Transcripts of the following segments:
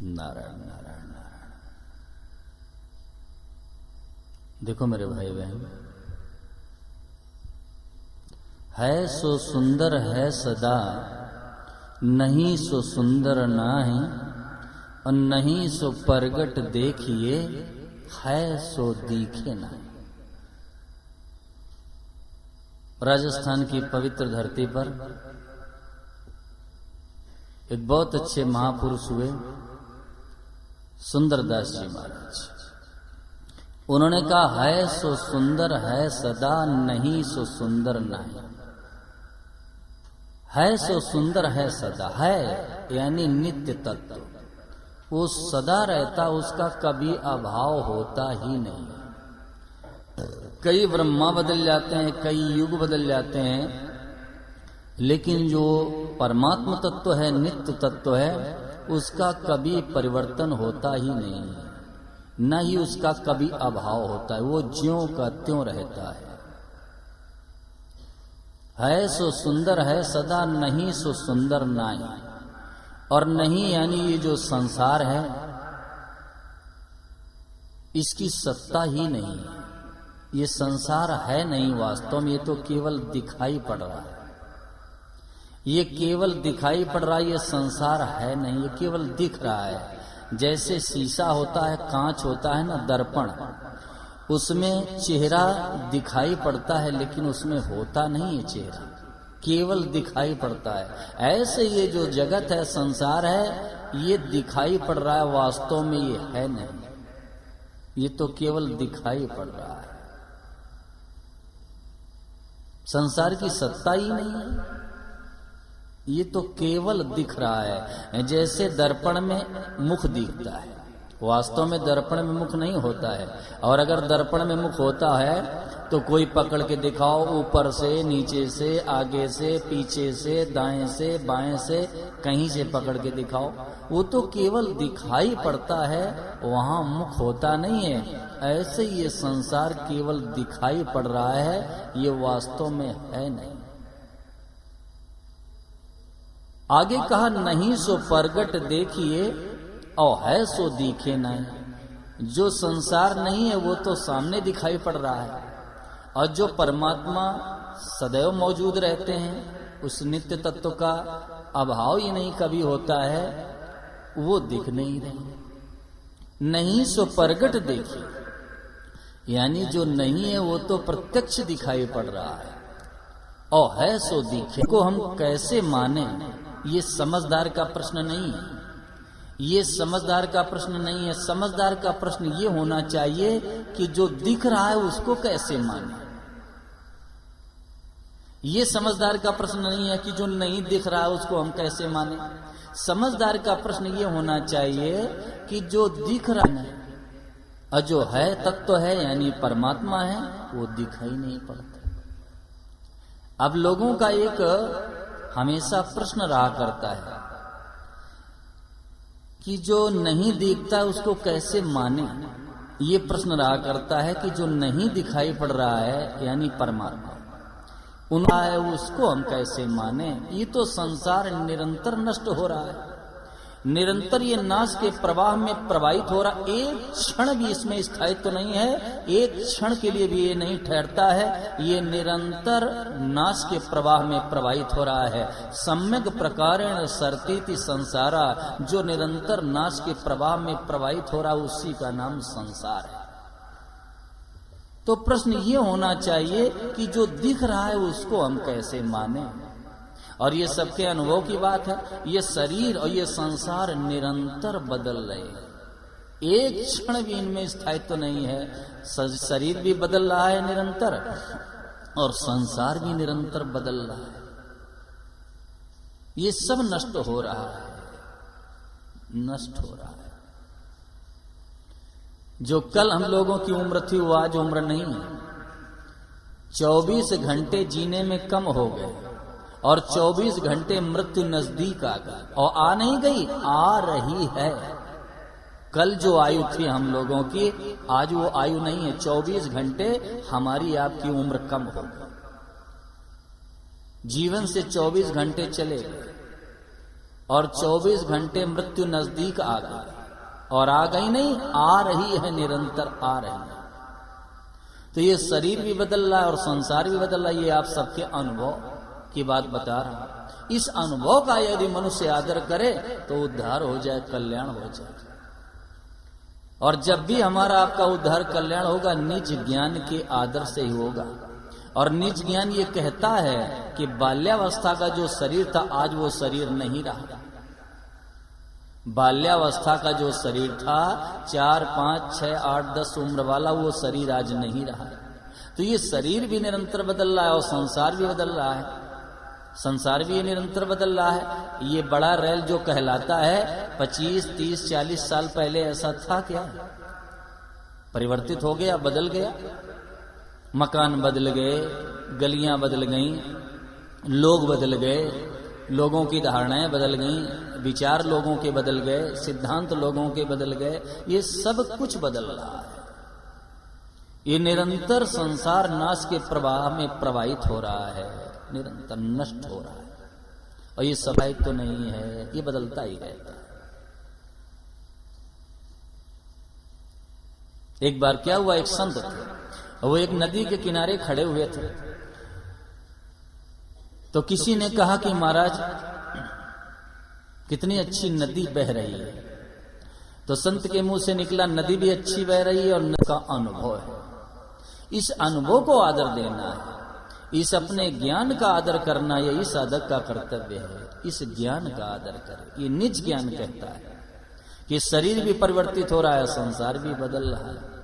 नारायण नारायण नारायण। देखो मेरे भाई बहन, है सो सुंदर है सदा, नहीं सो सुंदर नाही, और नहीं सो प्रगट देखिए, है सो दिखे नहीं। राजस्थान की पवित्र धरती पर एक बहुत अच्छे महापुरुष हुए सुंदरदास जी महाराज। उन्होंने कहा, है सो सुंदर है सदा, नहीं सो सुंदर नहीं। है सो सुंदर है सदा, है यानी नित्य तत्व, वो सदा रहता, उसका कभी अभाव होता ही नहीं। कई ब्रह्मा बदल जाते हैं, कई युग बदल जाते हैं, लेकिन जो परमात्मा तत्व है, नित्य तत्व है, उसका कभी परिवर्तन होता ही नहीं है, न ही उसका कभी अभाव होता है। वो ज्यों का त्यों रहता है सो सुंदर है सदा, नहीं सो सुंदर नहीं। और नहीं यानी ये जो संसार है, इसकी सत्ता ही नहीं है। ये संसार है नहीं वास्तव में, ये तो केवल दिखाई पड़ रहा है। ये केवल दिखाई पड़ रहा है, ये संसार है नहीं, ये केवल दिख रहा है। जैसे शीशा होता है, कांच होता है ना, दर्पण, उसमें चेहरा दिखाई पड़ता है, लेकिन उसमें होता नहीं है चेहरा, केवल दिखाई पड़ता है। ऐसे ये जो जगत है, संसार है, ये दिखाई पड़ रहा है, वास्तव में ये है नहीं, ये तो केवल दिखाई पड़ रहा है। संसार की सत्ता ही नहीं है, ये तो केवल दिख रहा है। जैसे दर्पण में मुख दिखता है, वास्तव में दर्पण में मुख नहीं होता है। और अगर दर्पण में मुख होता है तो कोई पकड़ के दिखाओ, ऊपर से, नीचे से, आगे से, पीछे से, दाएं से, बाएं से, कहीं से पकड़ के दिखाओ, वो तो केवल दिखाई पड़ता है, वहां मुख होता नहीं है। ऐसे ये संसार केवल दिखाई पड़ रहा है, ये वास्तव में है नहीं। आगे कहा, नहीं सो प्रगट देखिए, और है सो दिखे नहीं। जो संसार नहीं है वो तो सामने दिखाई पड़ रहा है, और जो परमात्मा सदैव मौजूद रहते हैं, उस नित्य तत्व का अभाव ही नहीं कभी होता है, वो दिख नहीं रहे। नहीं सो प्रगट देखिए, यानी जो नहीं है वो तो प्रत्यक्ष दिखाई पड़ रहा है, और है सो दिखे को हम कैसे माने, ये समझदार का प्रश्न नहीं है। ये समझदार का प्रश्न नहीं है। समझदार का प्रश्न ये होना चाहिए कि जो दिख रहा है उसको कैसे माने। ये समझदार का प्रश्न नहीं है कि जो नहीं दिख रहा है उसको हम कैसे माने। समझदार का प्रश्न ये होना चाहिए कि जो दिख रहा है और जो है तत्व है यानी परमात्मा है, वो दिखाई नहीं पड़ता। अब लोगों का एक हमेशा प्रश्न रहा करता है कि जो नहीं दिखता उसको कैसे माने। ये प्रश्न रहा करता है कि जो नहीं दिखाई पड़ रहा है यानी परमात्मा, उनका है, उसको हम कैसे माने। ये तो संसार निरंतर नष्ट हो रहा है, निरंतर ये नाश के प्रवाह में प्रवाहित हो रहा। एक क्षण भी इसमें स्थायित्व तो नहीं है, एक क्षण के लिए भी ये नहीं ठहरता है, ये निरंतर नाश के प्रवाह में प्रवाहित हो रहा है। सम्यक प्रकारेण सरतीति संसारा, जो निरंतर नाश के प्रवाह में प्रवाहित हो रहा है, उसी का नाम संसार है। तो प्रश्न ये होना चाहिए कि जो दिख रहा है उसको हम कैसे माने। और ये सबके अनुभव की बात है। ये शरीर और ये संसार निरंतर बदल रहे हैं, एक क्षण भी इनमें स्थायित्व तो नहीं है। शरीर भी बदल रहा है निरंतर, और संसार भी निरंतर बदल रहा है। ये सब नष्ट हो रहा है, नष्ट हो रहा है। जो कल हम लोगों की उम्र थी वो आज उम्र नहीं है। 24 घंटे जीने में कम हो गए, और 24 घंटे मृत्यु नजदीक आ गई, और आ नहीं गई, आ रही है। कल जो आयु थी हम लोगों की, आज वो आयु नहीं है। 24 घंटे हमारी आपकी उम्र कम हो गई। जीवन से 24 घंटे चले गए। और 24 घंटे मृत्यु नजदीक आ गई, और आ गई नहीं, आ रही है, निरंतर आ रही है। तो ये शरीर भी बदल रहा है और संसार भी बदल रहा है। ये आप सबके अनुभव की बात बता रहा हूं। इस अनुभव का यदि मनुष्य आदर करे तो उद्धार हो जाए, कल्याण हो जाए। और जब भी हमारा आपका उद्धार कल्याण होगा, निज ज्ञान के आदर से ही होगा। और निज ज्ञान ये कहता है कि बाल्यावस्था का जो शरीर था, आज वो शरीर नहीं रहा। बाल्यावस्था का जो शरीर था, 4, 5, 6, 8, 10 उम्र वाला, वो शरीर आज नहीं रहा। तो ये शरीर भी निरंतर बदल रहा है और संसार भी बदल रहा है। संसार भी निरंतर बदल रहा है। ये बड़ा रेल जो कहलाता है, 25, 30, 40 साल पहले ऐसा था क्या? परिवर्तित हो गया, बदल गया। मकान बदल गए, गलियां बदल गईं, लोग बदल गए, लोगों की धारणाएं बदल गईं, विचार लोगों के बदल गए, सिद्धांत लोगों के बदल गए। ये सब कुछ बदल रहा है। ये निरंतर संसार नाश के प्रवाह में प्रवाहित हो रहा है, निरंतर नष्ट हो रहा है। और ये स्वाभाविक तो नहीं है, ये बदलता ही रहता है। एक बार क्या हुआ, एक संत थे, वो एक नदी के किनारे खड़े हुए थे। तो किसी ने कहा कि महाराज कितनी अच्छी नदी बह रही है। तो संत के मुंह से निकला, नदी भी अच्छी बह रही है और नदी का अनुभव है। इस अनुभव को आदर देना है, इस अपने ज्ञान का आदर करना, यही साधक का कर्तव्य है। इस ज्ञान का आदर करे। ये निज ज्ञान कहता है कि शरीर भी परिवर्तित हो रहा है, संसार भी बदल रहा है।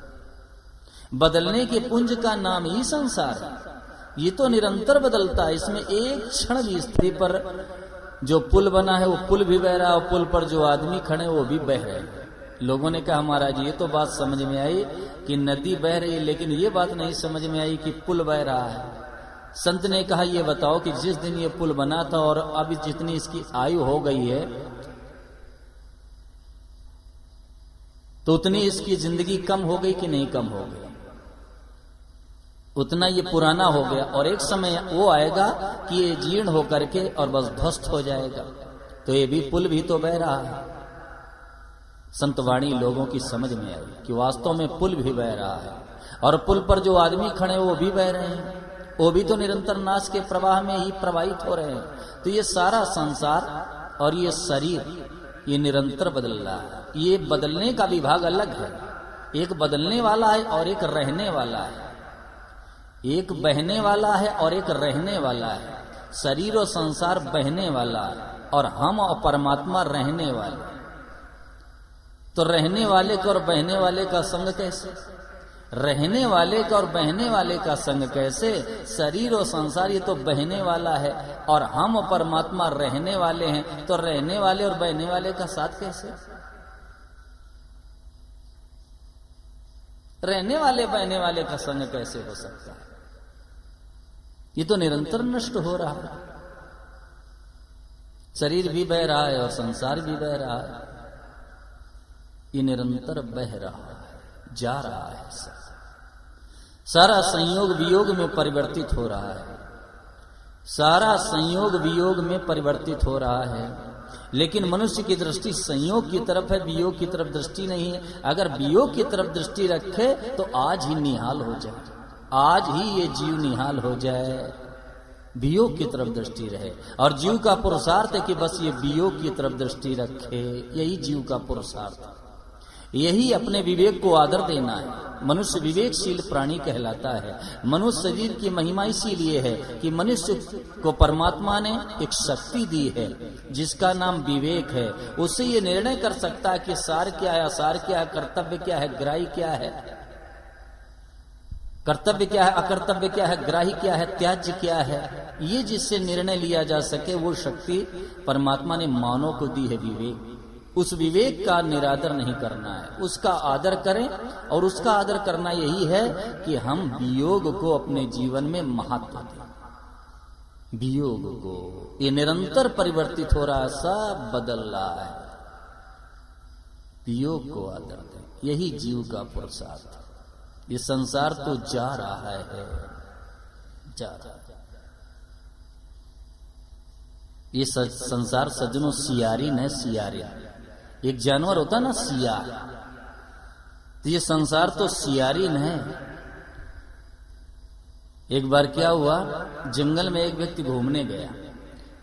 बदलने के पुंज का नाम ही संसार है। ये तो निरंतर बदलता है। इसमें एक क्षण भी स्थिति पर जो पुल बना है वो पुल भी बह रहा है, और पुल पर जो आदमी खड़े वो भी बह रहे हैं। लोगों ने कहा महाराज ये तो बात समझ में आई कि नदी बह रही है, लेकिन ये बात नहीं समझ में आई कि पुल बह रहा है। संत ने कहा ये बताओ कि जिस दिन ये पुल बना था और अभी जितनी इसकी आयु हो गई है, तो उतनी इसकी जिंदगी कम हो गई कि नहीं कम हो गई? उतना ये पुराना हो गया। और एक समय वो आएगा कि ये जीर्ण होकर के और बस ध्वस्त हो जाएगा। तो ये भी पुल भी तो बह रहा है। संतवाणी लोगों की समझ में आई कि वास्तव में पुल भी बह रहा है, और पुल पर जो आदमी खड़े वो भी बह रहे हैं, वो भी तो निरंतर नाश के प्रवाह में ही प्रवाहित हो रहे हैं। तो ये सारा संसार और ये शरीर ये निरंतर बदल रहा है। ये बदलने का विभाग अलग है। एक बदलने वाला है और एक रहने वाला है। एक बहने वाला है और एक रहने वाला है। शरीर और संसार बहने वाला है और हम और परमात्मा रहने वाले। तो रहने वाले का और बहने वाले का संग कैसे? रहने वाले का और बहने वाले का संग कैसे? शरीर और संसार ये तो बहने वाला है और हम और परमात्मा रहने वाले हैं। तो रहने वाले और बहने वाले का साथ कैसे? रहने वाले बहने वाले का संग कैसे हो सकता है? ये तो निरंतर नष्ट हो रहा है। शरीर भी बह रहा है और संसार भी बह रहा है। ये निरंतर बह रहा है, जा रहा है। सारा संयोग वियोग में परिवर्तित हो रहा है। सारा संयोग वियोग में परिवर्तित हो रहा है। लेकिन मनुष्य की दृष्टि संयोग की तरफ है, वियोग की तरफ दृष्टि नहीं है। अगर वियोग की तरफ दृष्टि रखे तो आज ही निहाल हो जाए, आज ही ये जीव निहाल हो जाए। वियोग की तरफ दृष्टि रहे और जीव का पुरुषार्थ है कि बस ये वियोग की तरफ दृष्टि रखे। यही जीव का पुरुषार्थ, यही अपने विवेक को आदर देना है। मनुष्य विवेकशील प्राणी कहलाता है। मनुष्य शरीर की महिमा इसीलिए है कि मनुष्य को परमात्मा ने एक शक्ति दी है जिसका नाम विवेक है। उससे ये निर्णय कर सकता है कि सार क्या है, असार क्या है, कर्तव्य क्या है, ग्राही क्या है, कर्तव्य क्या है, अकर्तव्य क्या है, ग्राही क्या है, त्याज्य क्या है। ये जिससे निर्णय लिया जा सके वो शक्ति परमात्मा ने मानव को दी है, विवेक। उस विवेक का निरादर नहीं करना है, उसका आदर करें। और उसका आदर करना यही है कि हम वियोग को अपने जीवन में महत्व दें। वियोग को ये निरंतर परिवर्तित हो रहा है, सब बदल रहा है। वियोग को आदर दें, यही जीव का पुरुषार्थ। ये संसार तो जा रहा है, जा रहा है। ये संसार सज्जनों सियारिन है, सियारिन। एक जानवर होता ना सियार, तो ये संसार तो सियारिन है। एक बार क्या हुआ, जंगल में एक व्यक्ति घूमने गया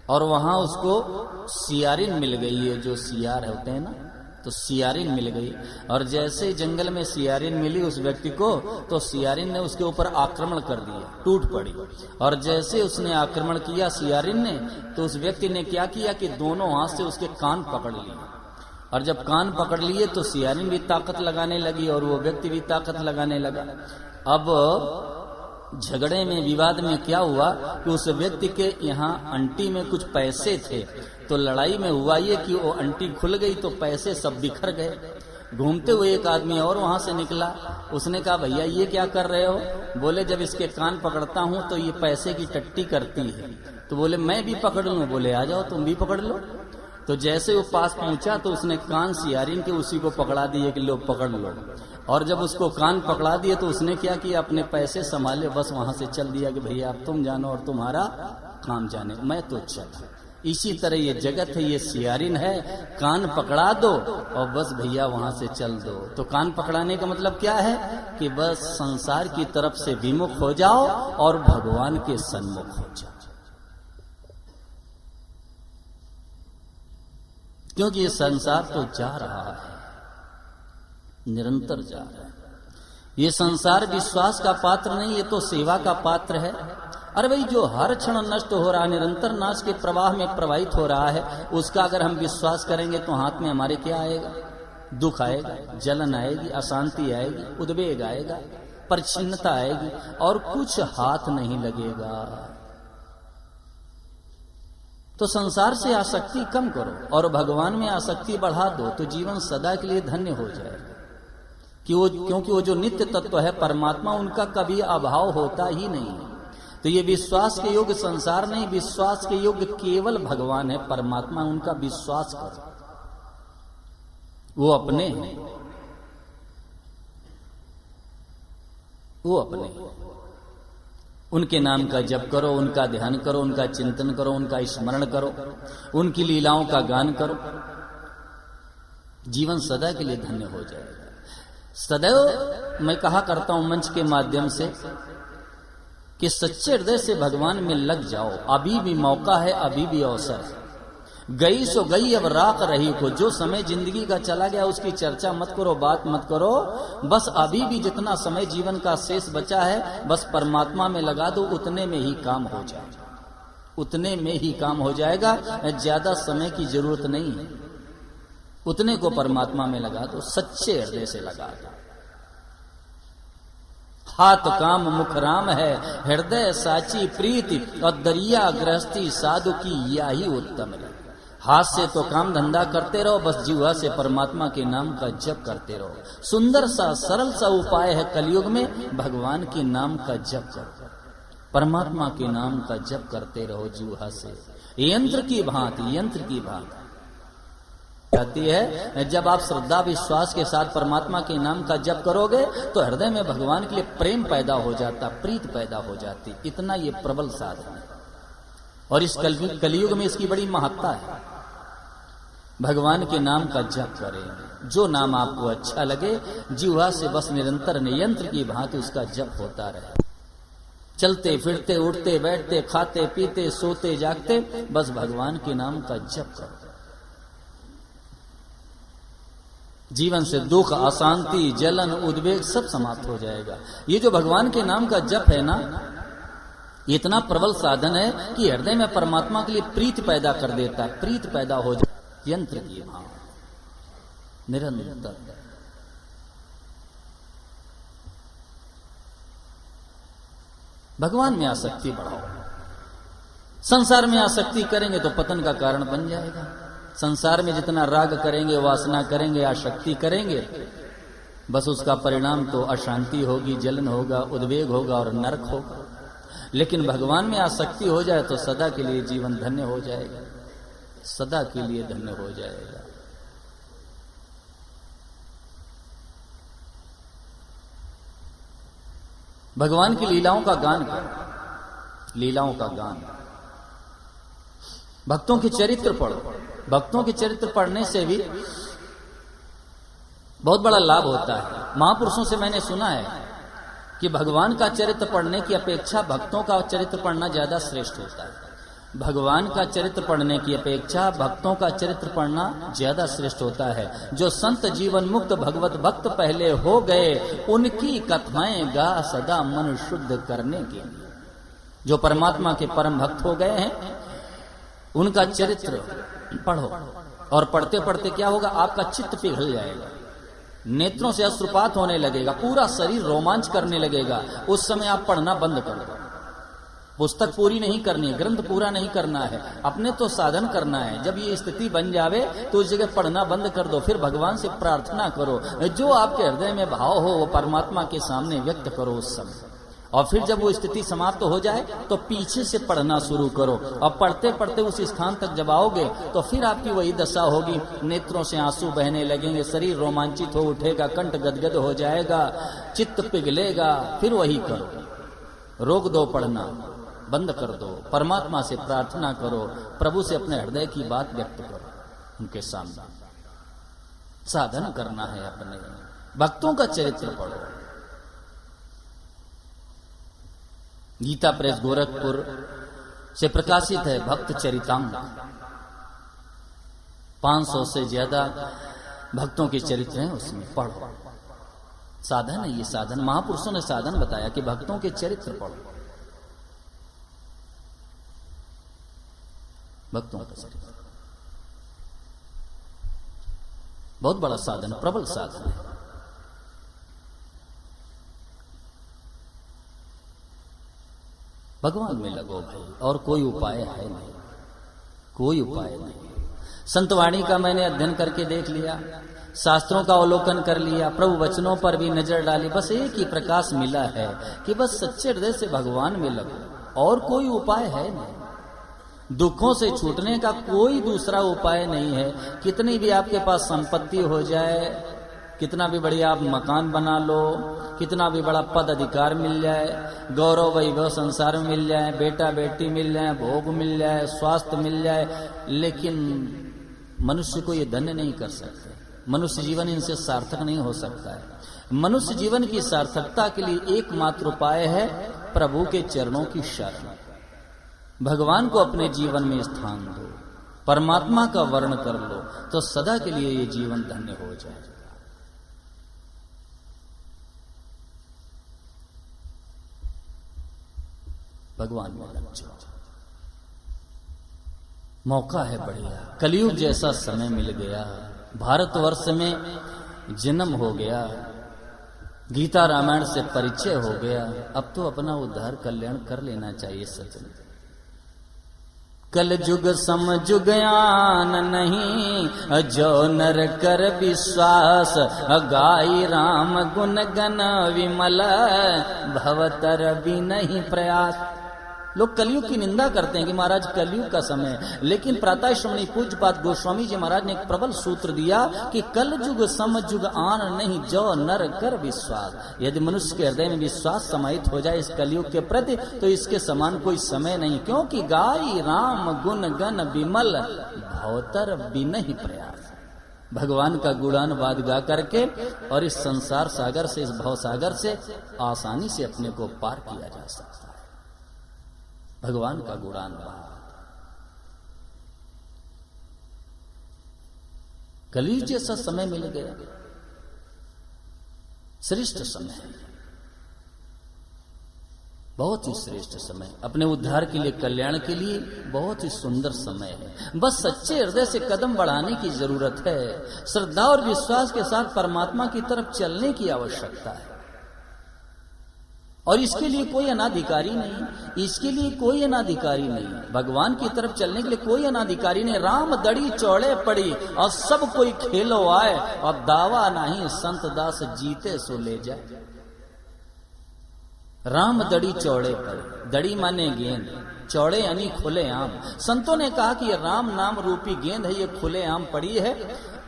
और वहां उसको सियारिन मिल गई है, जो सियार होते हैं ना, तो सियारिन मिल गई। और जैसे ही जंगल में सियारिन मिली उस व्यक्ति को, तो सियारिन ने उसके ऊपर आक्रमण कर दिया, टूट पड़ी। और जैसे उसने आक्रमण किया सियारिन ने, तो उस व्यक्ति ने क्या किया कि दोनों हाथ से उसके कान पकड़ लिए। और जब कान पकड़ लिए तो सियारिन भी ताकत लगाने लगी और वो व्यक्ति भी ताकत लगाने लगा। अब झगड़े में, विवाद में क्या हुआ कि उस व्यक्ति के यहाँ अंटी में कुछ पैसे थे, तो लड़ाई में हुआ ये कि वो अंटी खुल गई तो पैसे सब बिखर गए। घूमते हुए एक आदमी और वहां से निकला, उसने कहा भैया ये क्या कर रहे हो? बोले जब इसके कान पकड़ता हूं तो ये पैसे की टट्टी करती है। तो बोले मैं भी पकड़ लूं? बोले आ जाओ तुम भी पकड़ लो। तो जैसे वो पास पहुंचा तो उसने कान सियारिन के उसी को पकड़ा दिए कि लो पकड़ लो। और जब उसको कान पकड़ा दिए तो उसने क्या किया, अपने पैसे संभाले, बस वहां से चल दिया कि भैया अब तुम जानो और तुम्हारा काम जाने, मैं तो चला। इसी तरह ये जगत है, ये सियारिन है, कान पकड़ा दो और बस भैया वहां से चल दो। तो कान पकड़ाने का मतलब क्या है कि बस संसार की तरफ से विमुख हो जाओ और भगवान के सन्मुख हो जाओ, क्योंकि ये संसार तो जा रहा है, निरंतर जा रहा है। ये संसार विश्वास का पात्र नहीं, ये तो सेवा का पात्र है। अरे भाई जो हर क्षण नष्ट हो रहा है, निरंतर नाश के प्रवाह में प्रवाहित हो रहा है, उसका अगर हम विश्वास करेंगे तो हाथ में हमारे क्या आएगा? दुख आएगा, जलन आएगी, अशांति आएगी, उद्वेग आएगा, परिच्छिन्नता आएगी और कुछ हाथ नहीं लगेगा। तो संसार से आसक्ति कम करो और भगवान में आसक्ति बढ़ा दो, तो जीवन सदा के लिए धन्य हो जाएगा। क्योंकि वो जो नित्य तत्व है परमात्मा, उनका कभी अभाव होता ही नहीं है। तो ये विश्वास के योग्य संसार नहीं, विश्वास के योग्य केवल भगवान है, परमात्मा। उनका विश्वास करो, वो अपने हैं, वो अपने। उनके नाम का जप करो, उनका ध्यान करो, उनका चिंतन करो, उनका स्मरण करो, उनकी लीलाओं का गान करो, जीवन सदा के लिए धन्य हो जाएगा। सदैव मैं कहा करता हूं मंच के माध्यम से कि सच्चे हृदय से भगवान में लग जाओ। अभी भी मौका है, अभी भी अवसर है। गई सो गई अब राख रही को, जो समय जिंदगी का चला गया उसकी चर्चा मत करो, बात मत करो। बस अभी भी जितना समय जीवन का शेष बचा है, बस परमात्मा में लगा दो, उतने में ही काम हो जाएगा, उतने में ही काम हो जाएगा। ज्यादा समय की जरूरत नहीं है, उतने को परमात्मा में लगा दो, सच्चे हृदय से लगा दो। हाथ काम मुख राम है, हृदय साची प्रीति, और दरिया गृहस्थी साधु की यही उत्तम है। हाथ से तो काम धंधा करते रहो, बस जीवा से परमात्मा के नाम का जप करते रहो। सुंदर सा सरल सा उपाय है कलयुग में, भगवान के नाम का जप करो, परमात्मा के नाम का जप करते रहो जीवा से। यंत्र की भांति, यंत्र की भांति कहती है, जब आप श्रद्धा विश्वास के साथ परमात्मा के नाम का जप करोगे तो हृदय में भगवान के लिए प्रेम पैदा हो जाता, प्रीत पैदा हो जाती। इतना ये प्रबल साधन है और इस कलयुग में इसकी बड़ी महत्ता है। भगवान के नाम का जप करें, जो नाम आपको अच्छा लगे, जीवा से बस निरंतर यंत्र की भांति उसका जप होता रहे। चलते फिरते, उठते बैठते, खाते पीते, सोते जागते, बस भगवान के नाम का जप करो। जीवन से दुख, अशांति, जलन, उद्वेग सब समाप्त हो जाएगा। ये जो भगवान के नाम का जप है ना, इतना प्रबल साधन है कि हृदय में परमात्मा के लिए प्रीत पैदा कर देता है, प्रीत पैदा हो जाए। यंत्र की भाव निरंतर। भगवान में आसक्ति बढ़ाओ। संसार में आसक्ति करेंगे तो पतन का कारण बन जाएगा। संसार में जितना राग करेंगे, वासना करेंगे, आसक्ति करेंगे, बस उसका परिणाम तो अशांति होगी, जलन होगा, उद्वेग होगा और नरक होगा। लेकिन भगवान में आसक्ति हो जाए तो सदा के लिए जीवन धन्य हो जाएगा, सदा के लिए धन्य हो जाएगा। भगवान की लीलाओं का गान करो, लीलाओं का गान। भक्तों के चरित्र पढ़ो। भक्तों के चरित्र पढ़ने से भी बहुत बड़ा लाभ होता है। महापुरुषों से मैंने सुना है कि भगवान का चरित्र पढ़ने की अपेक्षा भक्तों का चरित्र पढ़ना ज्यादा श्रेष्ठ होता है। भगवान का चरित्र पढ़ने की अपेक्षा भक्तों का चरित्र पढ़ना ज्यादा श्रेष्ठ होता है। जो संत जीवन मुक्त भगवत भक्त पहले हो गए, उनकी कथाएं गा सदा मन शुद्ध करने के लिए। जो परमात्मा के परम भक्त हो गए हैं, उनका चरित्र पढ़ो, और पढ़ते पढ़ते क्या होगा, आपका चित्त पिघल जाएगा, नेत्रों से अश्रुपात होने लगेगा, पूरा शरीर रोमांच करने लगेगा। उस समय आप पढ़ना बंद कर दो। पुस्तक पूरी नहीं करनी है, ग्रंथ पूरा नहीं करना है, अपने तो साधन करना है। जब ये स्थिति बन जावे तो उस जगह पढ़ना बंद कर दो। फिर भगवान से प्रार्थना करो, जो आपके हृदय में भाव हो वो परमात्मा के सामने व्यक्त करो उस समय। और फिर जब वो स्थिति समाप्त हो जाए तो पीछे से पढ़ना शुरू करो, और पढ़ते पढ़ते उस स्थान तक जब आओगे तो फिर आपकी वही दशा होगी, नेत्रों से आंसू बहने लगेंगे, शरीर रोमांचित हो उठेगा, कंठ गदगद हो जाएगा, चित्त पिघलेगा। फिर वही करो, रोक दो, पढ़ना बंद कर दो, परमात्मा से प्रार्थना करो, प्रभु से अपने हृदय की बात व्यक्त करो उनके सामने। साधन करना है अपने। भक्तों का चरित्र पढ़ो। गीता प्रेस गोरखपुर से प्रकाशित है भक्त चरितांग। 500 से ज्यादा भक्तों के चरित्र हैं उसमें, पढ़ो। साधन है ये, साधन। महापुरुषों ने साधन बताया कि भक्तों के चरित्र पढ़ो। भक्तों का चरित्र बहुत बड़ा साधन, प्रबल साधन है। भगवान में लगो भाई, और कोई उपाय है नहीं, कोई उपाय नहीं। संतवाणी का मैंने अध्ययन करके देख लिया, शास्त्रों का अवलोकन कर लिया, प्रभु वचनों पर भी नजर डाली, बस एक ही प्रकाश मिला है कि बस सच्चे हृदय से भगवान में लगो, और कोई उपाय है नहीं। दुखों से छूटने का कोई दूसरा उपाय नहीं है। कितनी भी आपके पास संपत्ति हो जाए, कितना भी बढ़िया आप मकान बना लो, कितना भी बड़ा पद अधिकार मिल जाए, गौरव वैभव संसार में मिल जाए, बेटा बेटी मिल जाए, भोग मिल जाए, स्वास्थ्य मिल जाए, लेकिन मनुष्य को ये धन्य नहीं कर सकते। मनुष्य जीवन इनसे सार्थक नहीं हो सकता है। मनुष्य जीवन की सार्थकता के लिए एकमात्र उपाय है प्रभु के चरणों की शरण। भगवान को अपने जीवन में स्थान दो, परमात्मा का वर्ण कर लो, तो सदा के लिए ये जीवन धन्य हो जाएगा। भगवान में लग जाओ, मौका है बढ़िया। कलयुग जैसा समय मिल गया, भारतवर्ष में जन्म हो गया, गीता रामायण से परिचय हो गया, अब तो अपना उद्धार कल्याण कर लेना चाहिए सच। कल जुग समझ ज्ञान नहीं, जो नर कर विश्वास, गाई राम गुण गण विमल, भवतर भी नहीं प्रयास। लोग कलयुग की निंदा करते हैं कि महाराज कलयुग का समय है, लेकिन प्रातः श्रमणी पूज्यपाद गोस्वामी जी महाराज ने एक प्रबल सूत्र दिया कि कल जुग समझुग आन नहीं, जो नर कर विश्वास। यदि मनुष्य के हृदय में विश्वास समाहित हो जाए इस कलयुग के प्रति, तो इसके समान कोई समय नहीं, क्योंकि गाई राम गुण गण विमल, भवतर भी नहीं प्रयास। भगवान का गुणानुवाद गा करके और इस संसार सागर से, इस भव सागर से आसानी से अपने को पार किया जा सकता है। भगवान का गुणानुवाद। कलयुग जैसा समय मिल गया, श्रेष्ठ समय है, बहुत ही श्रेष्ठ समय, अपने उद्धार के लिए, कल्याण के लिए बहुत ही सुंदर समय है। बस सच्चे हृदय से कदम बढ़ाने की जरूरत है, श्रद्धा और विश्वास के साथ परमात्मा की तरफ चलने की आवश्यकता है। और इसके लिए कोई अनाधिकारी नहीं, इसके लिए कोई अनाधिकारी नहीं, भगवान की तरफ चलने के लिए कोई अनाधिकारी नहीं। राम दड़ी चौड़े पड़ी और सब कोई खेलो आए, और दावा नहीं संत दास जीते सो ले जाए। राम दड़ी चौड़े पड़े, दड़ी माने गेंद, चौड़े यानी खुले आम। संतों ने कहा कि ये राम नाम रूपी गेंद है, ये खुले आम पड़ी है।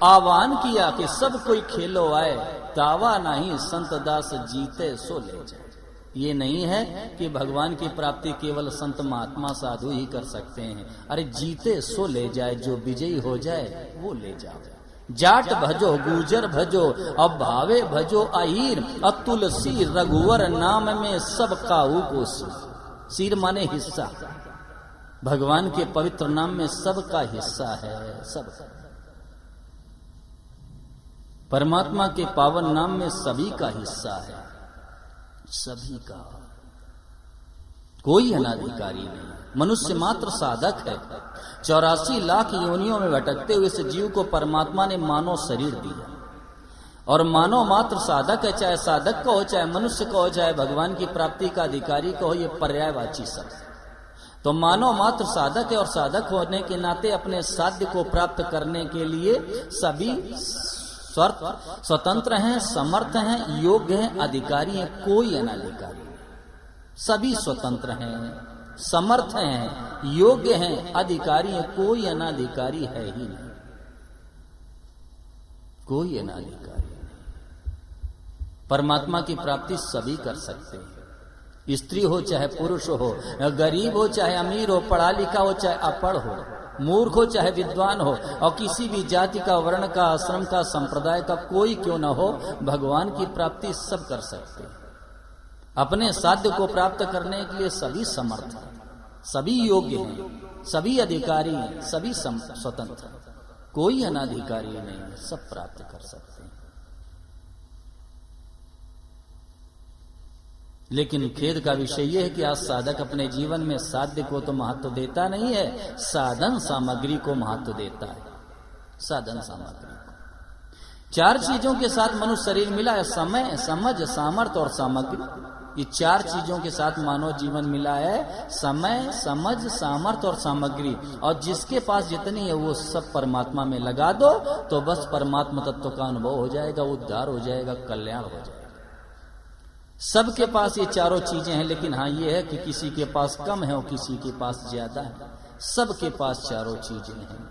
आह्वान किया कि सब कोई खेलो आए, दावा नहीं संत दास जीते सो ले जाए। ये नहीं है कि भगवान की प्राप्ति केवल संत महात्मा साधु ही कर सकते हैं। अरे जीते सो ले जाए, जो विजयी हो जाए वो ले जाओ। जाट भजो गुजर भजो, अब भावे भजो अहीर, तुलसी रघुवर नाम में सब काहू को सिर माने हिस्सा। भगवान के पवित्र नाम में सबका हिस्सा है, सबका। परमात्मा के पावन नाम में सभी का हिस्सा है, सभी का। कोई अनाधिकारी नहीं, मनुष्य मात्र साधक है। 84 लाख योनियों में भटकते हुए इस जीव को परमात्मा ने मानव शरीर दिया, और मानव मात्र साधक है। चाहे साधक का हो, चाहे मनुष्य का हो, चाहे भगवान की प्राप्ति का अधिकारी का हो, ये पर्यायवाची शब्द। तो मानव मात्र साधक है, और साधक होने के नाते अपने साध्य को प्राप्त करने के लिए सभी स्वतंत्र हैं, समर्थ हैं, योग्य हैं, अधिकारी हैं। कोई अनाधिकारी नहीं, सभी स्वतंत्र हैं, समर्थ हैं, योग्य हैं, अधिकारी हैं। कोई अनाधिकारी है ही नहीं, कोई अनाधिकारी नहीं। परमात्मा की प्राप्ति सभी कर सकते हैं, स्त्री हो चाहे पुरुष हो, गरीब हो चाहे अमीर हो, पढ़ा लिखा हो चाहे अपढ़ हो, मूर्ख हो चाहे विद्वान हो, और किसी भी जाति का, वर्ण का, आश्रम का, संप्रदाय का कोई क्यों न हो, भगवान की प्राप्ति सब कर सकते हैं। अपने साध्य को प्राप्त करने के लिए सभी समर्थ हैं, सभी योग्य हैं, सभी अधिकारी हैं, सभी स्वतंत्र हैं। कोई अनाधिकारी नहीं है, सब प्राप्त कर सकते हैं। लेकिन खेद का विषय यह है कि आज साधक अपने जीवन में साध्य को तो महत्व देता नहीं है, साधन सामग्री को महत्व देता है। साधन सामग्री को 4 चीजों के साथ मनुष्य शरीर मिला है, समय, समझ, सामर्थ्य और सामग्री। ये 4 चीजों के साथ मानव जीवन मिला है, समय, समझ, सामर्थ्य और सामग्री। और जिसके पास जितनी है वो सब परमात्मा में लगा दो तो बस परमात्मा तत्व का अनुभव हो जाएगा, उद्धार हो जाएगा, कल्याण हो जाएगा। सबके पास ये चारों चीजें हैं, लेकिन हाँ ये है कि किसी के पास कम है और किसी के पास ज्यादा है। सबके पास चारों चीजें हैं,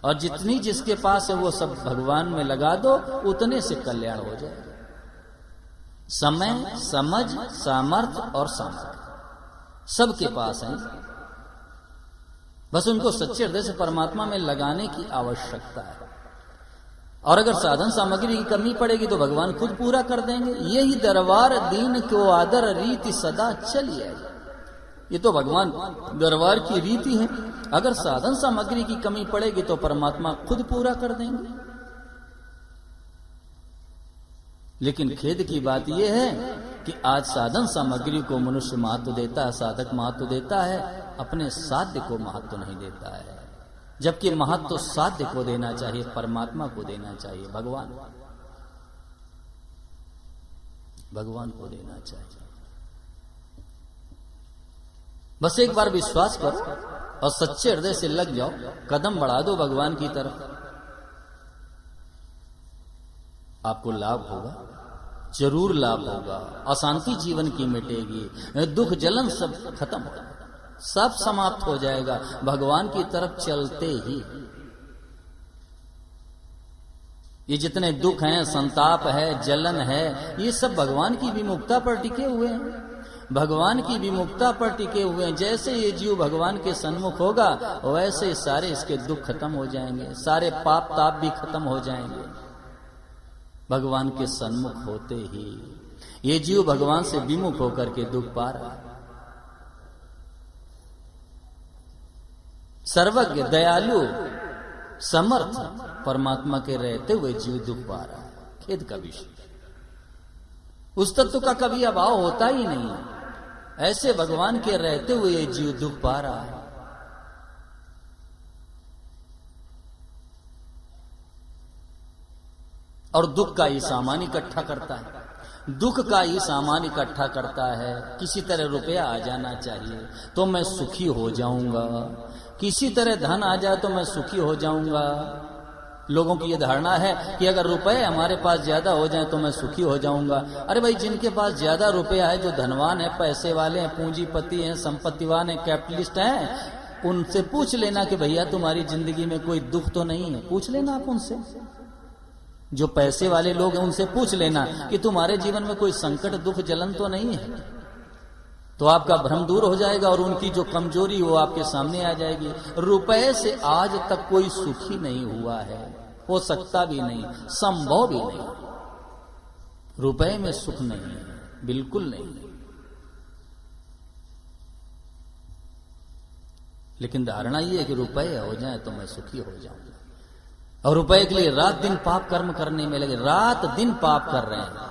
और जितनी जिसके पास है वो सब भगवान में लगा दो, उतने से कल्याण हो जाएगा। समय, समझ, सामर्थ्य और सामग्री सबके पास है, बस उनको सच्चे हृदय से परमात्मा में लगाने की आवश्यकता है। और अगर साधन सामग्री की कमी पड़ेगी तो भगवान खुद पूरा कर देंगे। यही दरबार दीन को आदर रीति सदा चली आएगी। ये तो भगवान दरबार की रीति है। अगर साधन सामग्री की कमी पड़ेगी तो परमात्मा खुद पूरा कर देंगे। लेकिन खेद की बात यह है कि आज साधन सामग्री को मनुष्य महत्व देता है, साधक महत्व देता है, अपने साध्य को महत्व नहीं देता है। जबकि महत्व साध्य को देना चाहिए, परमात्मा को देना चाहिए, भगवान को देना चाहिए। बस एक बार विश्वास करो और सच्चे हृदय से लग जाओ, कदम बढ़ा दो भगवान की तरफ, आपको लाभ होगा, जरूर लाभ होगा। अशांति जीवन की मिटेगी, दुख जलन सब खत्म हो जाएगा, सब समाप्त हो जाएगा भगवान की तरफ चलते ही। ये जितने दुख हैं, संताप है, जलन है, ये सब भगवान की विमुखता पर टिके हुए हैं, भगवान की विमुखता पर टिके हुए हैं। जैसे ये जीव भगवान के सन्मुख होगा वैसे सारे इसके दुख खत्म हो जाएंगे, सारे पाप ताप भी खत्म हो जाएंगे भगवान के सन्मुख होते ही। ये जीव भगवान से विमुख होकर के दुख पा रहा है। सर्वज्ञ, दयालु, समर्थ परमात्मा के रहते हुए जीव दुख पा रहा है। खेद का विषय, उस तत्व का कभी अभाव होता ही नहीं। ऐसे भगवान के रहते हुए ये जीव दुख पा रहा है। और दुख का ही सामान इकट्ठा करता है, दुख का ही सामान इकट्ठा करता है। किसी तरह रुपया आ जाना चाहिए तो मैं सुखी हो जाऊंगा, किसी तरह धन आ जाए तो मैं सुखी हो जाऊंगा। लोगों की यह धारणा है कि अगर रुपए हमारे पास ज्यादा हो जाए तो मैं सुखी हो जाऊंगा। अरे भाई, जिनके पास ज्यादा रुपया है, जो धनवान है, पैसे वाले हैं, पूंजीपति हैं, संपत्तिवान है, कैपिटलिस्ट हैं, उनसे पूछ लेना कि भैया तुम्हारी जिंदगी में कोई दुख तो नहीं है। पूछ लेना आप उनसे, जो पैसे वाले लोग हैं उनसे पूछ लेना कि तुम्हारे जीवन में कोई संकट, दुख, जलन तो नहीं है। तो आपका भ्रम दूर हो जाएगा और उनकी जो कमजोरी वो आपके सामने आ जाएगी। रुपए से आज तक कोई सुखी नहीं हुआ है, हो सकता भी नहीं, संभव भी नहीं। रुपए में सुख नहीं है, बिल्कुल नहीं। लेकिन धारणा ये है कि रुपए हो जाए तो मैं सुखी हो जाऊंगा, और रुपए के लिए रात दिन पाप कर्म करने में लगे, रात दिन पाप कर रहे हैं।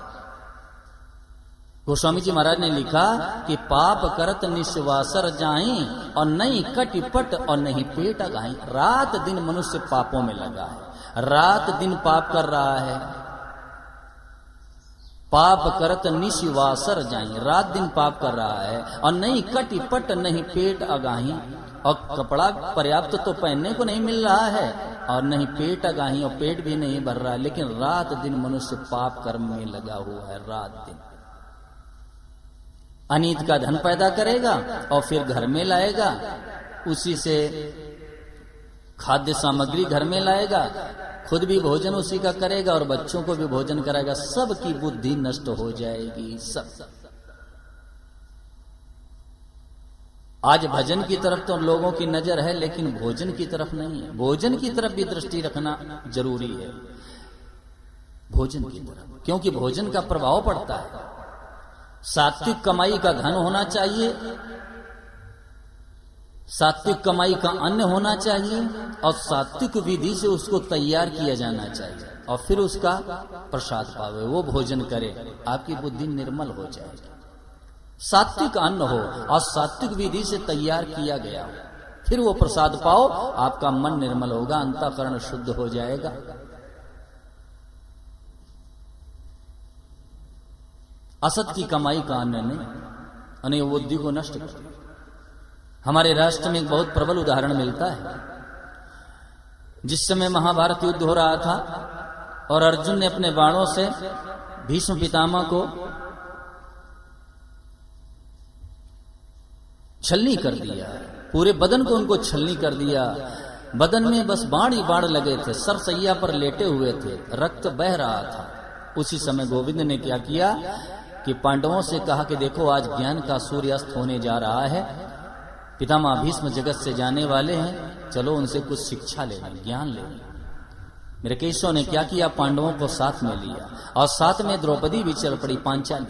गोस्वामी जी महाराज ने लिखा कि पाप करत निस्वासर जाई, और नहीं कटिपट और नहीं पेट अगाई। रात दिन मनुष्य पापों में लगा है, रात दिन पाप कर रहा है। पाप करत निस्वासर जाई, रात दिन पाप कर रहा है, और नहीं कटिपट नहीं पेट अगाही, और कपड़ा पर्याप्त तो पहनने को नहीं मिल रहा है, और नहीं पेट अगाही, और पेट भी नहीं भर रहा है, लेकिन रात दिन मनुष्य पाप कर्म में लगा हुआ है। रात दिन अनीत का धन पैदा करेगा और फिर घर में लाएगा, उसी से खाद्य सामग्री घर में लाएगा, खुद भी भोजन उसी का करेगा और बच्चों को भी भोजन कराएगा। सबकी बुद्धि नष्ट हो जाएगी। सब आज भजन की तरफ तो लोगों की नजर है, लेकिन भोजन की तरफ नहीं है। भोजन की तरफ भी दृष्टि रखना जरूरी है, भोजन की तरफ, क्योंकि भोजन का प्रभाव पड़ता है। सात्विक कमाई का धन होना चाहिए, सात्विक कमाई का अन्न होना चाहिए, और सात्विक विधि से उसको तैयार किया जाना चाहिए, और फिर उसका प्रसाद पावे, वो भोजन करे, आपकी बुद्धि निर्मल हो जाएगी। सात्विक अन्न हो और सात्विक विधि से तैयार किया गया हो, फिर वो प्रसाद पाओ, आपका मन निर्मल होगा, अंतःकरण शुद्ध हो जाएगा। असत की कमाई का अन्न ने अनेक बुद्धि को नष्ट कर। हमारे राष्ट्र में एक बहुत प्रबल उदाहरण मिलता है। जिस समय महाभारत युद्ध हो रहा था और अर्जुन ने अपने बाणों से भीष्म पितामह को छलनी कर दिया, पूरे बदन को उनको छलनी कर दिया, बदन में बस बाण ही बाण लगे थे, सरसैया पर लेटे हुए थे, रक्त बह रहा था। उसी समय गोविंद ने क्या किया कि पांडवों से कहा कि देखो आज ज्ञान का सूर्यास्त होने जा रहा है, पितामह भीष्म जगत से जाने वाले हैं, चलो उनसे कुछ शिक्षा ले लें, ज्ञान ले लें। मेरे केशव ने क्या किया, पांडवों को साथ में लिया और साथ में द्रौपदी भी चल पड़ी, पांचाली।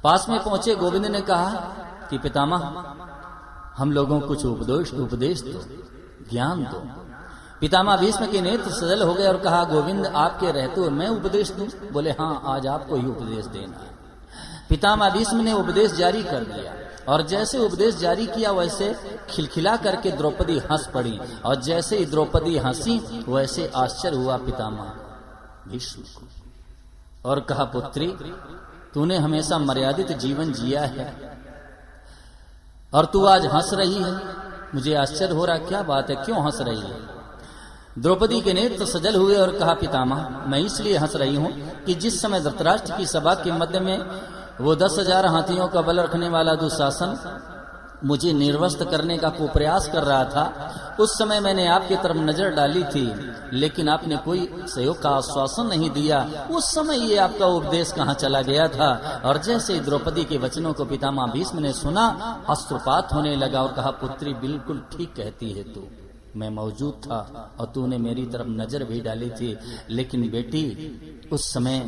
पास में पहुंचे, गोविंद ने कहा कि पितामह हम लोगों को कुछ उपदेश दो, ज्ञान दो। पितामह भीष्म के नेत्र सजल हो गए और कहा, गोविंद आपके रहते हुए मैं उपदेश दूं? बोले हाँ, आज आपको ही उपदेश देना है। पितामह भीष्म ने उपदेश जारी कर दिया, और जैसे उपदेश जारी किया वैसे खिलखिला करके द्रौपदी हंस पड़ी, और जैसे ही द्रौपदी हंसी वैसे आश्चर्य हुआ पितामह भीष्म को, और कहा, पुत्री तूने हमेशा मर्यादित जीवन जिया है और तू आज हंस रही है, मुझे आश्चर्य हो रहा, क्या बात है, क्यों हंस रही है? द्रौपदी के नेत्र सजल हुए और कहा, पितामह मैं इसलिए हंस रही हूं कि जिस समय धृतराष्ट्र की सभा के मध्य में वो 10,000 हाथियों का बल रखने वाला दुशासन मुझे निर्वस्त करने का कुप्रयास कर रहा था, उस समय मैंने आपकी तरफ नजर डाली थी, लेकिन आपने कोई सहयोग का आश्वासन नहीं दिया। उस समय ये आपका उपदेश कहाँ चला गया था? और जैसे ही द्रौपदी के वचनों को पितामह भीष्म ने सुना, अश्रुपात होने लगा और कहा, पुत्री बिल्कुल ठीक कहती है तू, मैं मौजूद था और तूने मेरी तरफ नजर भी डाली थी, लेकिन बेटी उस समय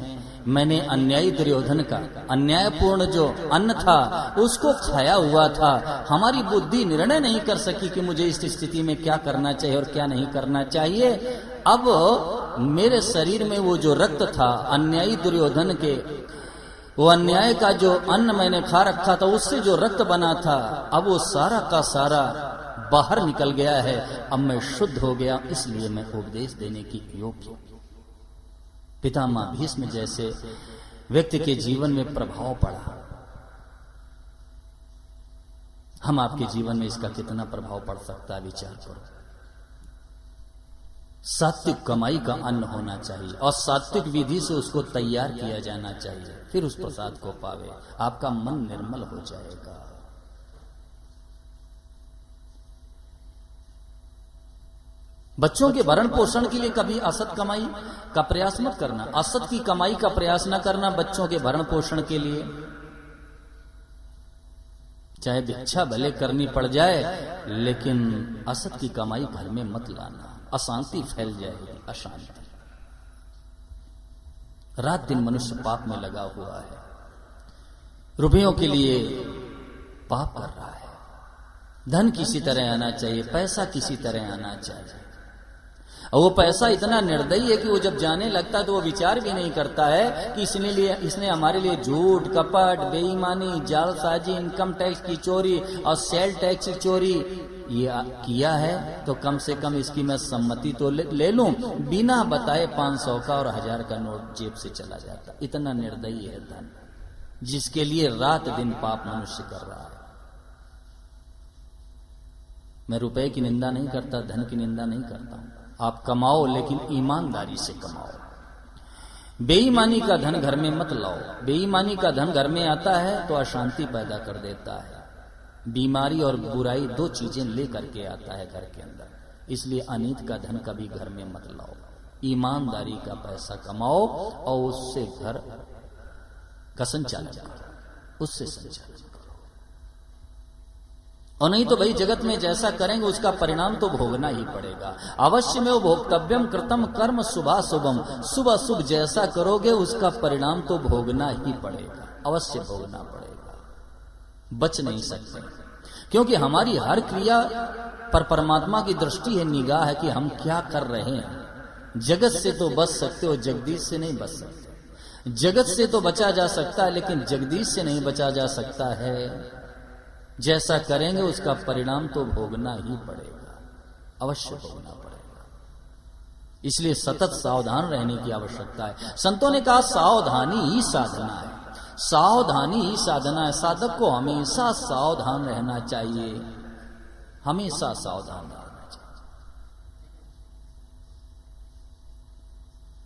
मैंने अन्यायी दुर्योधन का अन्यायपूर्ण जो अन्न था उसको खाया हुआ था। हमारी बुद्धि निर्णय नहीं कर सकी कि मुझे इस स्थिति में क्या करना चाहिए और क्या नहीं करना चाहिए। अब मेरे शरीर में वो जो रक्त था अन्यायी दुर्योधन के, वो अन्याय का जो अन्न मैंने खा रखा था उससे जो रक्त बना था, अब वो सारा का सारा बाहर निकल गया है। अब मैं शुद्ध हो गया, इसलिए मैं उपदेश देने की योग्य। पितामह भीष्म जैसे व्यक्ति के जीवन में प्रभाव पड़ा, हम आपके जीवन में इसका कितना प्रभाव पड़ सकता है, विचार करो। सात्विक कमाई का अन्न होना चाहिए और सात्विक विधि से उसको तैयार किया जाना चाहिए, फिर उस प्रसाद को पावे, आपका मन निर्मल हो जाएगा। बच्चों के भरण पोषण के लिए कभी असत कमाई का प्रयास मत करना, असत की कमाई का प्रयास न करना बच्चों के भरण पोषण के लिए। चाहे भिक्षा भले करनी पड़ जाए, लेकिन असत की कमाई घर में मत लाना, अशांति फैल जाएगी, अशांति। रात दिन मनुष्य पाप में लगा हुआ है, रुपयों के लिए पाप कर रहा है। धन किसी तरह आना चाहिए, पैसा किसी तरह आना चाहिए, और वो पैसा इतना निर्दयी है कि वो जब जाने लगता है तो वो विचार भी नहीं करता है कि इसने हमारे लिए झूठ, कपट, बेईमानी, जालसाजी, इनकम टैक्स की चोरी और सेल टैक्स की चोरी ये किया है, तो कम से कम इसकी मैं सम्मति तो ले लूं। बिना बताए 500 का और 1000 का नोट जेब से चला जाता। इतना निर्दयी है धन, जिसके लिए रात दिन पाप मनुष्य कर रहा है। मैं रुपए की निंदा नहीं करता, धन की निंदा नहीं करता। आप कमाओ, लेकिन ईमानदारी से कमाओ। बेईमानी का धन घर में मत लाओ। बेईमानी का धन घर में आता है तो अशांति पैदा कर देता है। बीमारी और बुराई 2 चीजें लेकर के आता है घर के अंदर। इसलिए अनीत का धन कभी घर में मत लाओ। ईमानदारी का पैसा कमाओ और उससे घर का संचालन करो, उससे संचालन करो। और नहीं तो भाई जगत में जैसा करेंगे उसका परिणाम तो भोगना ही पड़ेगा। अवश्य में वो भोक्तव्यम कृतम कर्म शुभा शुभम। शुभ अशुभ जैसा करोगे उसका परिणाम तो भोगना ही पड़ेगा, अवश्य भोगना पड़ेगा, बच नहीं सकते। क्योंकि हमारी हर क्रिया पर परमात्मा की दृष्टि है, निगाह है कि हम क्या कर रहे हैं। जगत से तो बच सकते हो, जगदीश से नहीं बच सकते। जगत से तो बचा जा सकता है, लेकिन जगदीश से नहीं बचा जा सकता है। जैसा करेंगे उसका परिणाम तो भोगना ही पड़ेगा, अवश्य भोगना पड़ेगा। इसलिए सतत सावधान रहने की आवश्यकता है। संतों ने कहा सावधानी ही साधना है, सावधानी ही साधना है। साधक को हमेशा सावधान रहना चाहिए, हमेशा सावधान रहना चाहिए।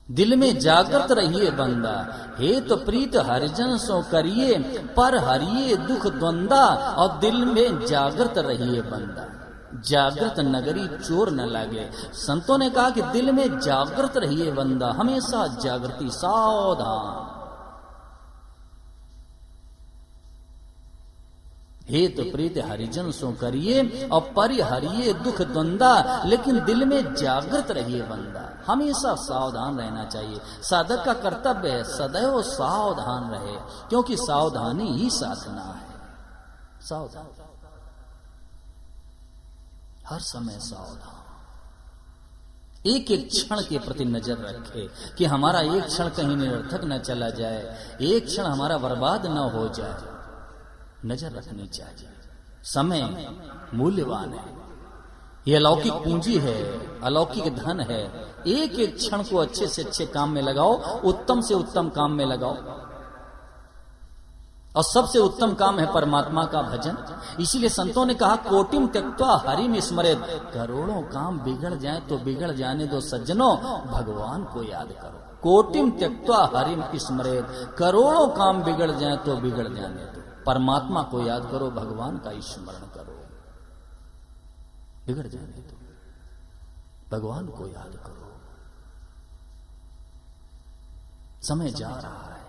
दिल में जागृत रहिए बंदा, हे तो प्रीत हरिजन सो करिए, पर हरिये दुख द्वंदा। और दिल में जागृत रहिए बंदा, जागृत नगरी चोर न लागे। संतों ने कहा कि दिल में जागृत रहिए बंदा, हमेशा जागृति, सावधान। हे तो प्रीत हरिजन सो करिए और परिहरिये दुख द्वंदा। लेकिन दिल में जागृत रहिए बंदा, हमेशा सावधान रहना चाहिए। साधक का कर्तव्य है सदैव सावधान रहे, क्योंकि सावधानी ही साधना है। सावधान, हर समय सावधान। एक एक क्षण के प्रति नजर रखे कि हमारा एक क्षण कहीं निरर्थक न चला जाए, एक क्षण हमारा बर्बाद न हो जाए। नजर रखनी चाहिए। समय मूल्यवान है, यह अलौकिक पूंजी है, अलौकिक धन है। एक एक क्षण को अच्छे से अच्छे काम में लगाओ, उत्तम से उत्तम काम में लगाओ। और सबसे उत्तम काम है परमात्मा का भजन। इसीलिए संतों ने कहा कोटिम त्यक्त्वा हरिम स्मरेत। करोड़ों काम बिगड़ जाए तो बिगड़ जाने दो सज्जनों, भगवान को याद करो। कोटिम त्यक्त्वा हरिम स्मरेत, करोड़ों काम बिगड़ जाए तो बिगड़ जाने दो, परमात्मा को याद करो, भगवान का स्मरण करो। बिगड़ जाने दो, भगवान को याद करो। समय जा रहा है,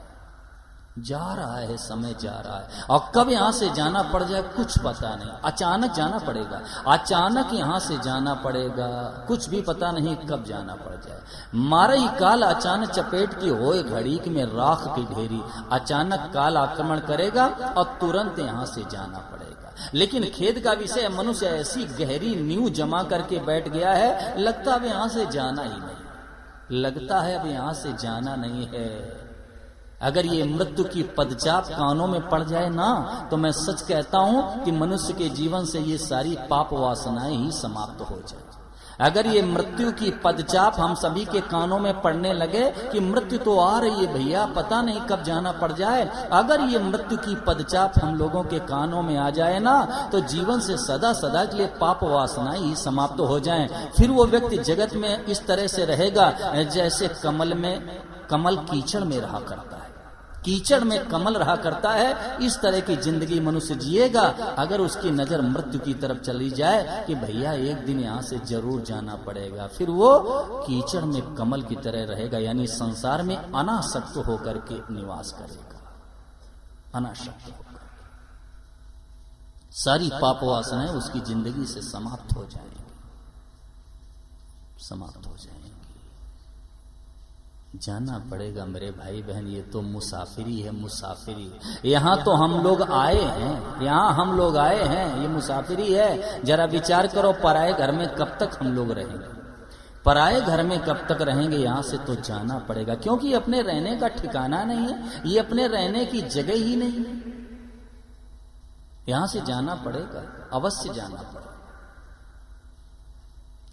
जा रहा है, समय जा रहा है। और कब यहां से जाना पड़ जाए कुछ पता नहीं। अचानक जाना पड़ेगा, अचानक यहां से जाना पड़ेगा, कुछ भी पता नहीं कब जाना पड़ जाए। मारई काल अचानक चपेट की होए घड़ीक में राख की ढेरी। अचानक काल आक्रमण करेगा और तुरंत यहां से जाना पड़ेगा। लेकिन खेद का विषय, मनुष्य ऐसी गहरी नींव जमा करके बैठ गया है, लगता अब यहां से जाना ही नहीं, लगता है अब यहां से जाना नहीं है। अगर ये मृत्यु की पदचाप कानों में पड़ जाए ना, तो मैं सच कहता हूं कि मनुष्य के जीवन से ये सारी पाप वासनाएं ही समाप्त हो जाए। अगर ये मृत्यु की पदचाप हम सभी के कानों में पड़ने लगे कि मृत्यु तो आ रही है भैया, पता नहीं कब जाना पड़ जाए, अगर ये मृत्यु की पदचाप हम लोगों के कानों में आ जाए ना, तो जीवन से सदा सदा के लिए पाप वासनाएं ही समाप्त हो जाएं। फिर वो व्यक्ति जगत में इस तरह से रहेगा जैसे कमल कीचड़ में रहा करता है, कीचड़ में कमल रहा करता है। इस तरह की जिंदगी मनुष्य जिएगा अगर उसकी नजर मृत्यु की तरफ चली जाए कि भैया एक दिन यहां से जरूर जाना पड़ेगा। फिर वो कीचड़ में कमल की तरह रहेगा, यानी संसार में अनासक्त होकर के निवास करेगा, अनासक्त होकर। सारी पाप वासनाएं उसकी जिंदगी से समाप्त हो जाएंगी, समाप्त हो जाएंगी। जाना पड़ेगा मेरे भाई बहन, ये तो मुसाफिरी है, मुसाफिरी। यहां तो हम लोग आए हैं, यहां हम लोग आए हैं, ये मुसाफिरी है। जरा विचार करो, पराए घर में कब तक हम लोग रहेंगे, पराए घर में कब तक रहेंगे। यहां से तो जाना पड़ेगा, क्योंकि ये अपने रहने का ठिकाना नहीं है, ये अपने रहने की जगह ही नहीं है। यहां से जाना पड़ेगा, अवश्य जाना पड़ेगा।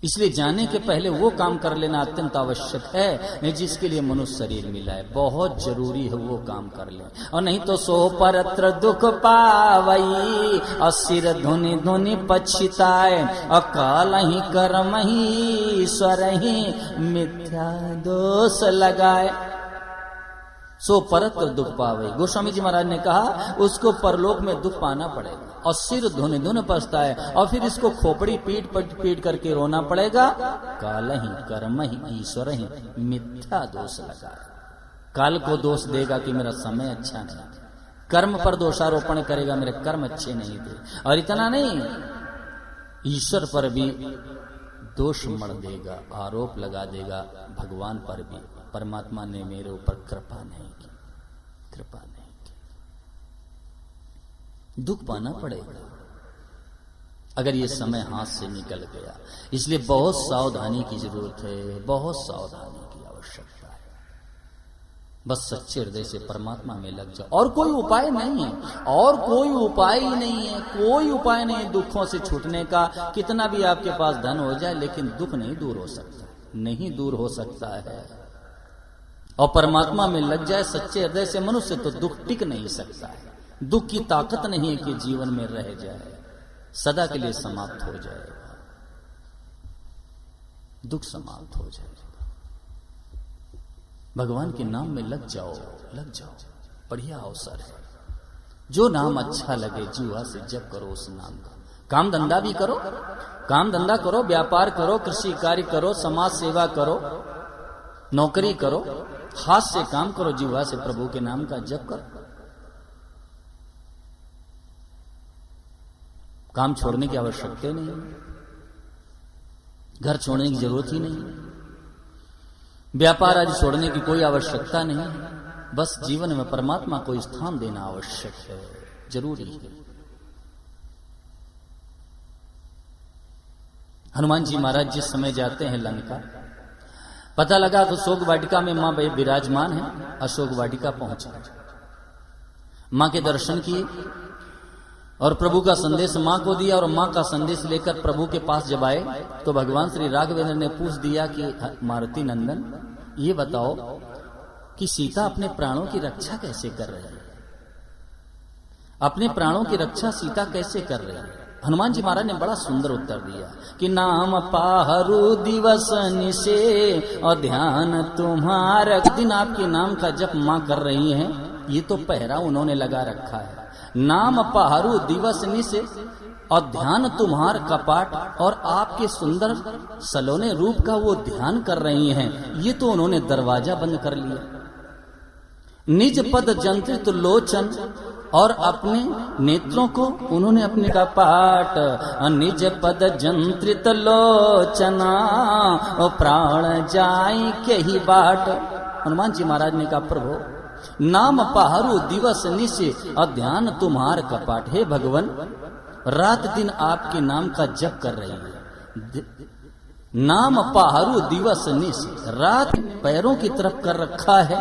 इसलिए जाने के पहले वो काम कर लेना अत्यंत आवश्यक है जिसके लिए मनुष्य शरीर मिला है। बहुत जरूरी है वो काम कर ले, और नहीं तो सो परत्र दुख पावई, और सिर धुनि धुनि पछिताए, और काल ही कर्म ही ईश्वर ही मिथ्या दोष लगाए। सो परत्र दुख पावे, गोस्वामी जी महाराज ने कहा उसको परलोक में दुख पाना पड़ेगा, और सिर धुन धुन पछता है, और फिर इसको खोपड़ी पीट पीट करके रोना पड़ेगा। काल ही कर्म ही ईश्वर ही मिथ्या दोष लगा। काल को दोष देगा कि मेरा समय अच्छा नहीं, कर्म पर दोषारोपण करेगा मेरे कर्म अच्छे नहीं थे, और इतना नहीं ईश्वर पर भी दोष मढ़ देगा, आरोप लगा देगा भगवान पर भी, परमात्मा ने मेरे ऊपर कृपा नहीं की, कृपा नहीं की। दुख पाना पड़ेगा अगर ये समय हाथ से निकल गया। इसलिए बहुत सावधानी की जरूरत है, बहुत सावधानी की आवश्यकता है। बस सच्चे हृदय से परमात्मा में लग जाओ, और कोई उपाय नहीं है, और कोई उपाय ही नहीं है, कोई उपाय नहीं है दुखों से छूटने का। कितना भी आपके पास धन हो जाए, लेकिन दुख नहीं दूर हो सकता, नहीं दूर हो सकता है। और परमात्मा में लग जाए सच्चे हृदय से मनुष्य, तो दुख टिक नहीं सकता है। दुख की ताकत नहीं है कि जीवन में रह जाए, सदा के लिए समाप्त हो जाएगा, दुख समाप्त हो जाएगा। भगवान के नाम में लग जाओ, लग जाओ, बढ़िया अवसर है। जो नाम अच्छा लगे जीवा से जप करो उस नाम का। काम धंधा भी करो, काम धंधा करो, व्यापार करो, कृषि कार्य करो, समाज सेवा करो, नौकरी करो, हाथ से काम करो, जीवा से प्रभु के नाम का जप करो। काम छोड़ने की आवश्यकता नहीं, घर छोड़ने की जरूरत ही नहीं, व्यापार आदि छोड़ने की कोई आवश्यकता नहीं। बस जीवन में परमात्मा को स्थान देना आवश्यक है, जरूरी है। हनुमान जी महाराज जिस समय जाते हैं लंका, पता लगा तो अशोक वाटिका में मां विराजमान है। अशोक वाटिका पहुंचे, मां के दर्शन किए, और प्रभु का संदेश मां को दिया, और मां का संदेश लेकर प्रभु के पास जब आए तो भगवान श्री राघवेंद्र ने पूछ दिया कि मारुति नंदन, ये बताओ कि सीता अपने प्राणों की रक्षा कैसे कर रही है, अपने प्राणों की रक्षा सीता कैसे कर रही है। हनुमान जी महाराज ने बड़ा सुंदर उत्तर दिया कि नाम पाहरू दिवस निशे, और ध्यान तुम्हारा। दिन आपके नाम का जप मां कर रही हैं, ये तो पहरा उन्होंने लगा रखा है। नाम पहारू दिवस निशे, और ध्यान तुम्हार कपाट, और आपके सुंदर सलोने रूप का वो ध्यान कर रही हैं, ये तो उन्होंने दरवाजा बंद कर लिया। निज पद जंत्रित लोचन, और अपने नेत्रों को उन्होंने अपने कपाट। निज पद जंत्रित लोचना, और प्राण जाए के ही बाट। हनुमान जी महाराज ने कहा प्रभु नाम पहारू दिवस निशे, और ध्यान तुम्हार कपाट। हे भगवान, रात दिन आपके नाम का जप कर रही है। नाम पहारू दिवस निशे, रात पैरों की तरफ कर रखा है,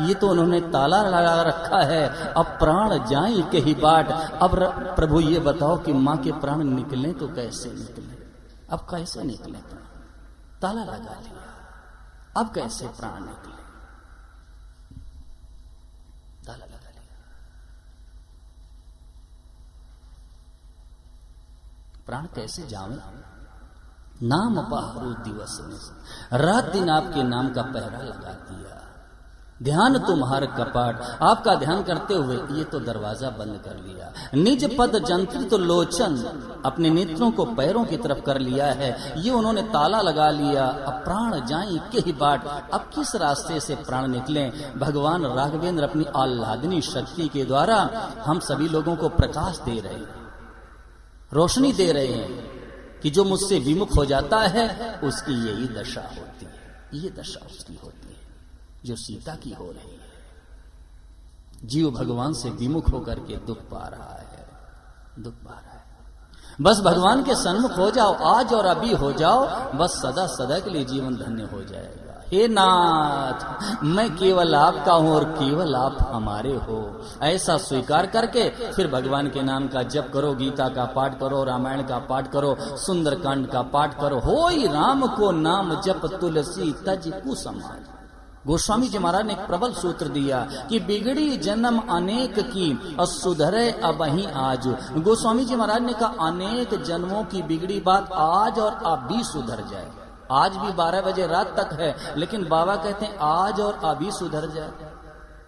ये तो उन्होंने ताला लगा रखा है। अब प्राण जाए के ही बाट। अब प्रभु ये बताओ कि मां के प्राण निकले तो कैसे निकले, अब कैसे निकले प्राण? ताला लगा लिया, अब कैसे प्राण निकले? ताला लगा लिया, प्राण कैसे जावे? नाम पहारू दिवस में, रात दिन आपके नाम का पहरा लगा दिया। ध्यान तुम्हार कपाट, आपका ध्यान करते हुए ये तो दरवाजा बंद कर लिया। निज पद जंत्रित लोचन, अपने नेत्रों को पैरों की तरफ कर लिया है, ये उन्होंने ताला लगा लिया। अब प्राण जाए के ही बाट, अब किस रास्ते से प्राण निकले? भगवान राघवेंद्र अपनी आह्लादनी शक्ति के द्वारा हम सभी लोगों को प्रकाश दे रहे हैं। रोशनी दे रहे हैं कि जो मुझसे विमुख हो जाता है उसकी यही दशा होती है, ये दशा उसकी होती है जो सीता की हो रही है। जीव भगवान से विमुख होकर के दुख पा रहा है, दुख पा रहा है। बस भगवान के सन्मुख हो जाओ, आज और अभी हो जाओ, बस सदा सदा के लिए जीवन धन्य हो जाएगा। हे नाथ, मैं केवल आपका हूं और केवल आप हमारे हो, ऐसा स्वीकार करके फिर भगवान के नाम का जप करो, गीता का पाठ करो, रामायण का पाठ करो, सुंदरकांड का पाठ करो। होई राम को नाम जप तुलसी तज कुसमाज। गोस्वामी जी महाराज ने एक प्रबल सूत्र दिया कि बिगड़ी जन्म अनेक की और सुधरे अबहीं आज। गोस्वामी जी महाराज ने कहा अनेक जन्मों की बिगड़ी बात आज और अभी सुधर जाए। आज भी 12 बजे रात तक है, लेकिन बाबा कहते हैं आज और अभी सुधर जाए।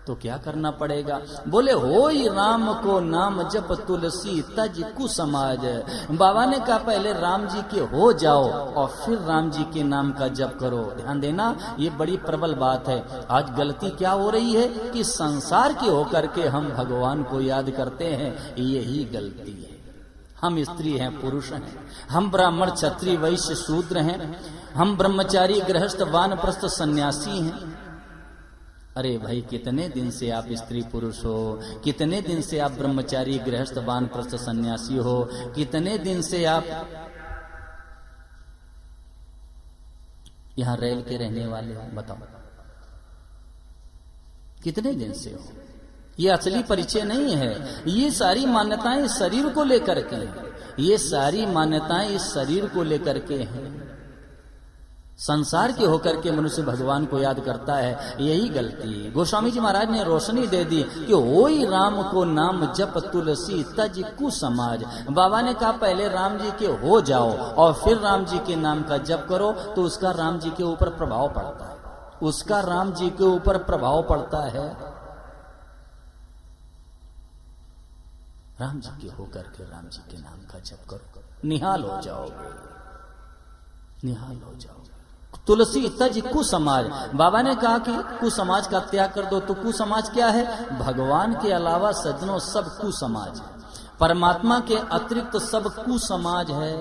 तो क्या करना पड़ेगा? बोले होई राम को नाम जप तुलसी तज कुसमाज। बाबा ने कहा पहले राम जी के हो जाओ और फिर राम जी के नाम का जप करो। ध्यान देना, ये बड़ी प्रबल बात है। आज गलती क्या हो रही है कि संसार के होकर के हम भगवान को याद करते हैं, यही गलती है। हम स्त्री हैं, पुरुष हैं, हम ब्राह्मण क्षत्रिय वैश्य शूद्र हैं, हम ब्रह्मचारी गृहस्थ वानप्रस्थ सन्यासी हैं। अरे भाई, कितने दिन से आप स्त्री पुरुष हो, कितने दिन से आप ब्रह्मचारी गृहस्थ वानप्रस्थ सन्यासी हो, कितने दिन से आप यहां रेल के रहने वाले हो, बताओ कितने दिन से हो? ये असली परिचय नहीं है। ये सारी मान्यताएं इस शरीर को लेकर के हैं, ये सारी मान्यताएं इस शरीर को लेकर के हैं। संसार के होकर के मनुष्य भगवान को याद करता है, यही गलती है। गोस्वामी जी महाराज ने रोशनी दे दी कि होई राम को नाम जप तुलसी तज कुसमाज। बाबा ने कहा पहले राम जी के हो जाओ और फिर राम जी के नाम का जप करो, तो उसका राम जी के ऊपर प्रभाव पड़ता है, उसका राम जी के ऊपर प्रभाव पड़ता है। राम जी के होकर के राम जी के नाम का जप करो, निहाल हो जाओगे, निहाल हो जाओगे। तुलसी तज कुसमाज। बाबा ने कहा कि कुसमाज का त्याग कर दो। तो कुसमाज क्या है? भगवान के अलावा सज्जनों सब कुसमाज है, परमात्मा के अतिरिक्त सब कुसमाज है,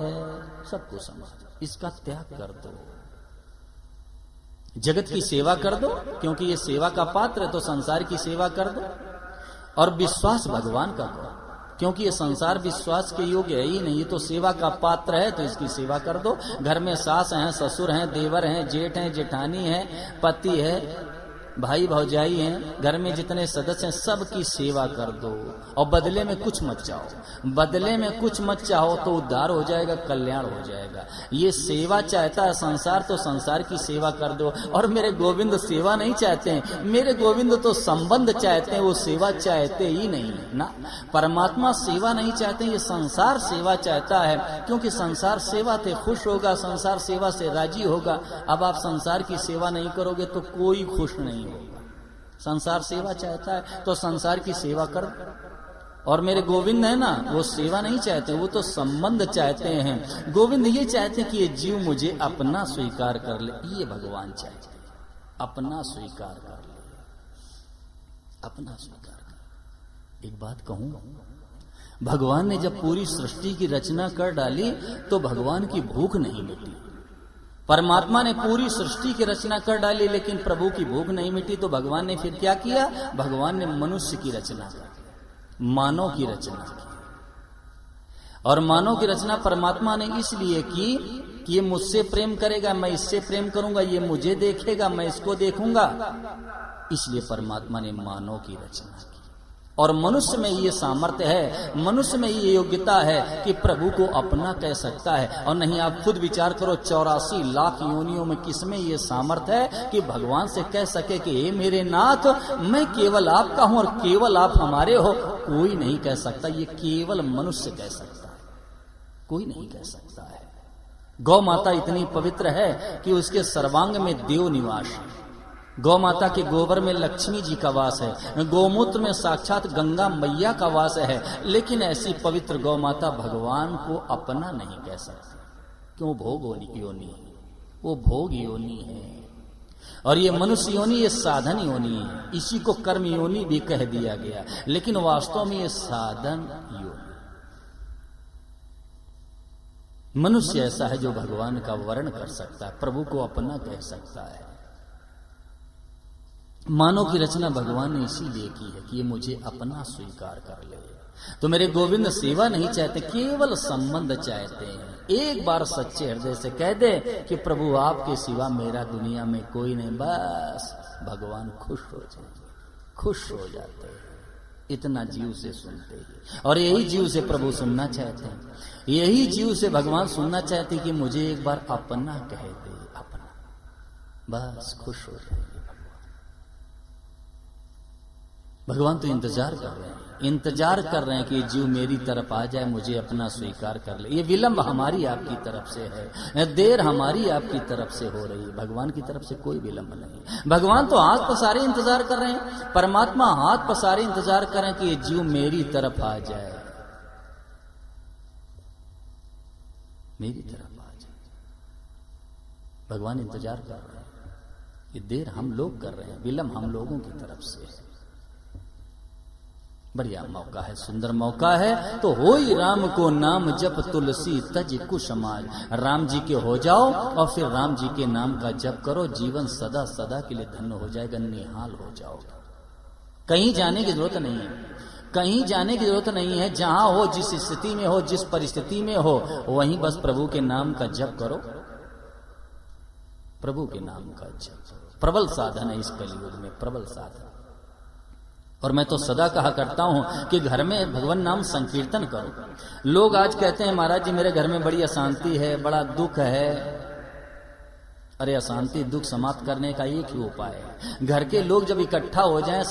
सब कुसमाज। इसका त्याग कर दो, जगत की सेवा कर दो, क्योंकि ये सेवा का पात्र है, तो संसार की सेवा कर दो। और विश्वास भगवान का करो, क्योंकि ये संसार विश्वास के योग्य है ही नहीं, ये तो सेवा का पात्र है, तो इसकी सेवा कर दो। घर में सास हैं, ससुर हैं, देवर हैं, जेठ हैं, जेठानी है, पति है, भाई भौजाई हैं, घर में जितने सदस्य हैं, सबकी सेवा कर दो। और बदले में कुछ मत चाहो, बदले में कुछ मत चाहो, तो उद्धार हो जाएगा, कल्याण हो जाएगा। ये सेवा चाहता है संसार, तो संसार की सेवा कर दो। और मेरे गोविंद सेवा नहीं चाहते हैं, मेरे गोविंद तो संबंध चाहते हैं, वो सेवा चाहते ही नहीं है ना। परमात्मा सेवा नहीं चाहते, ये संसार सेवा चाहता है, क्योंकि संसार सेवा से खुश होगा, संसार सेवा से राजी होगा। अब आप संसार की सेवा नहीं करोगे तो कोई खुश नहीं होगा। संसार सेवा चाहता है तो संसार की सेवा कर। और मेरे गोविंद है ना, वो सेवा नहीं चाहते, वो तो संबंध चाहते हैं। गोविंद ये चाहते हैं कि ये जीव मुझे अपना स्वीकार कर ले, ये भगवान चाहते हैं, अपना स्वीकार कर ले, अपना स्वीकार कर। एक बात कहूं, भगवान ने जब पूरी सृष्टि की रचना कर डाली तो भगवान की भूख नहीं मिटी। परमात्मा ने पूरी सृष्टि की रचना कर डाली, लेकिन प्रभु की भूख नहीं मिटी, तो भगवान ने फिर क्या किया? भगवान ने मनुष्य की रचना की, मानव की रचना की। और मानव की रचना परमात्मा ने इसलिए की कि ये मुझसे प्रेम करेगा, मैं इससे प्रेम करूंगा, ये मुझे देखेगा, मैं इसको देखूंगा, इसलिए परमात्मा ने मानव की रचना की। और मनुष्य में ये सामर्थ्य है, मनुष्य में ये योग्यता है कि प्रभु को अपना कह सकता है। और नहीं, आप खुद विचार करो, 84 लाख योनियों में किसमें ये सामर्थ्य है कि भगवान से कह सके कि हे मेरे नाथ, मैं केवल आपका हूं और केवल आप हमारे हो। कोई नहीं कह सकता, ये केवल मनुष्य कह सकता है, कोई नहीं कह सकता है। गौ माता इतनी पवित्र है कि उसके सर्वांग में देव निवास है। गौ माता के गोबर में लक्ष्मी जी का वास है, गौमूत्र में साक्षात गंगा मैया का वास है। लेकिन ऐसी पवित्र गौ माता भगवान को अपना नहीं कह सकती, क्यों? भोग योनि है, वो भोग योनि है। और ये मनुष्य योनि, ये साधन योनि है। इसी को कर्म योनि भी कह दिया गया, लेकिन वास्तव में ये साधन योनि। मनुष्य ऐसा है जो भगवान का वर्ण कर सकता है, प्रभु को अपना कह सकता है। मानव की रचना भगवान ने इसीलिए की है कि ये मुझे अपना स्वीकार कर ले। तो मेरे गोविंद सेवा नहीं चाहते, केवल संबंध चाहते हैं। एक बार सच्चे हृदय से कह दे कि प्रभु आपके सिवा मेरा दुनिया में कोई नहीं, बस भगवान खुश हो जाते, खुश हो जाते हैं। इतना जीव से सुनते ही, और यही जीव से प्रभु सुनना चाहते हैं, यही जीव से भगवान सुनना चाहते कि मुझे एक बार अपना कह दे, अपना, बस खुश हो जाएंगे। भगवान तो इंतजार कर रहे हैं, इंतजार कर रहे हैं कि जीव मेरी तरफ आ जाए, मुझे अपना स्वीकार कर ले। ये विलंब हमारी आपकी तरफ से है, देर हमारी आपकी तरफ से हो रही है, भगवान की तरफ से कोई विलंब नहीं। भगवान तो हाथ पसारे इंतजार कर रहे हैं, परमात्मा हाथ पसारे इंतजार कर रहे हैं कि ये जीव मेरी तरफ आ जाए, मेरी तरफ आ जाए। भगवान इंतजार कर रहे हैं, ये देर हम लोग कर रहे हैं, विलंब हम लोगों की तरफ से है। बढ़िया मौका है, सुंदर मौका है। तो होई राम को नाम जप तुलसी तज कुसमाज, राम जी के हो जाओ और फिर राम जी के नाम का जप करो, जीवन सदा सदा के लिए धन्य हो जाएगा, निहाल हो जाओगे। कहीं जाने की जरूरत नहीं है, कहीं जाने की जरूरत नहीं है। जहां हो, जिस स्थिति में हो, जिस परिस्थिति में हो, वहीं बस प्रभु के नाम का जप करो, प्रभु के नाम का जप। प्रबल साधन है इस कलयुग में, प्रबल साधन। और मैं तो सदा कहा करता हूं कि घर में भगवान नाम संकीर्तन करो। लोग आज कहते हैं महाराज जी मेरे घर में बड़ी अशांति है, बड़ा दुख है। अरे अशांति दुख समाप्त करने का एक ही उपाय है, घर के लोग जब इकट्ठा हो जाएं,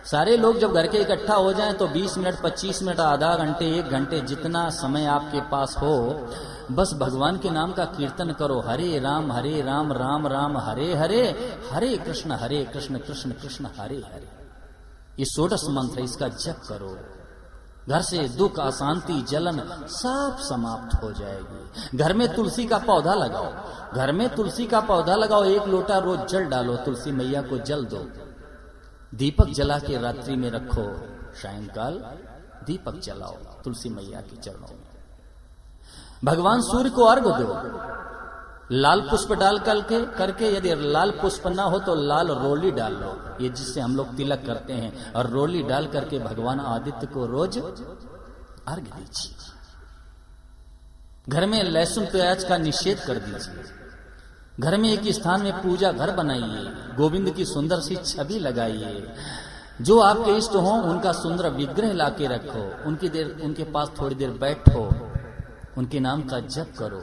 सारे लोग जब घर के इकट्ठा हो जाएं तो 20 मिनट 25 मिनट आधा घंटे 1 घंटे जितना समय आपके पास हो, बस भगवान के नाम का कीर्तन करो। हरे राम राम राम हरे हरे, हरे कृष्ण कृष्ण कृष्ण हरे हरे। ये षोडश मंत्र है, इसका जप करो। घर से दुख अशांति जलन सब समाप्त हो जाएगी। घर में तुलसी का पौधा लगाओ, घर में तुलसी का पौधा लगाओ, 1 लोटा रोज जल डालो, तुलसी मैया को जल दो। दीपक जला के रात्रि में रखो, सायंकाल दीपक जलाओ तुलसी मैया के चरणों में। भगवान सूर्य को अर्घ दो, लाल पुष्प डाल करके, यदि लाल पुष्प ना हो तो लाल रोली डाल लो, ये जिससे हम लोग तिलक करते हैं, और रोली डाल करके भगवान आदित्य को रोज अर्घ दीजिए। घर में लहसुन प्याज का निषेध कर दीजिए। घर में एक स्थान में पूजा घर बनाइए, गोविंद की सुंदर सी छवि लगाइए। जो आपके इष्ट हो उनका सुंदर विग्रह लाके रखो, उनके पास थोड़ी देर बैठो, उनके नाम का जप करो।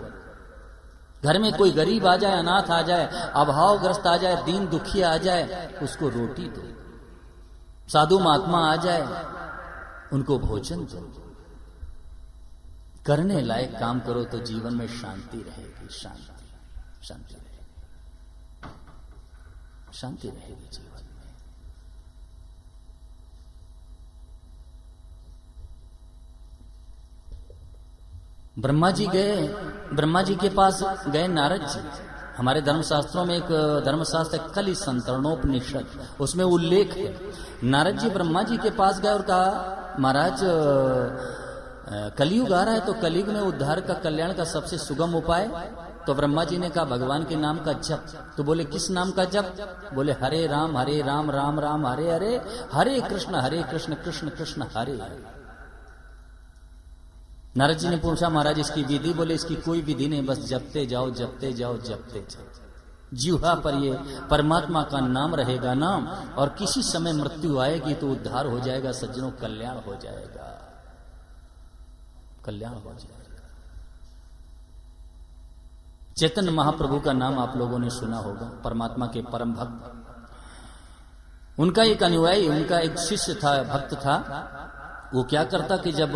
घर में कोई गरीब आ जाए, अनाथ आ जाए, अभावग्रस्त आ जाए, दीन दुखी आ जाए, उसको रोटी दो। साधु महात्मा आ जाए, उनको भोजन दो। करने लायक काम करो तो जीवन में शांति रहेगी, शांति रहेगी, शांति रहेगी जीवन में। ब्रह्मा जी के पास गए नारद जी। हमारे धर्मशास्त्रों में एक धर्मशास्त्र कलि संतरणोपनिषद, उसमें उल्लेख है। नारद जी ब्रह्मा जी के पास गए और कहा महाराज कलयुग आ रहा है, तो कलयुग में उद्धार का, कल्याण का सबसे सुगम उपाय। तो ब्रह्मा जी ने कहा भगवान के नाम का जप। तो बोले किस नाम का जप? बोले हरे राम राम राम हरे हरे, हरे कृष्ण कृष्ण कृष्ण हरे हरे। नारद जी ने पूछा महाराज इसकी विधि? बोले इसकी कोई विधि नहीं, बस जपते जाओ जपते जाओ जपते जाओ। जीवा पर ये परमात्मा का नाम रहेगा नाम, और किसी समय मृत्यु आएगी तो उद्धार हो जाएगा सज्जनों, कल्याण हो जाएगा, कल्याण हो जाएगा। चैतन्य महाप्रभु का नाम आप लोगों ने सुना होगा, परमात्मा के परम भक्त। उनका एक अनुयायी, उनका एक शिष्य था, भक्त था। वो क्या करता कि जब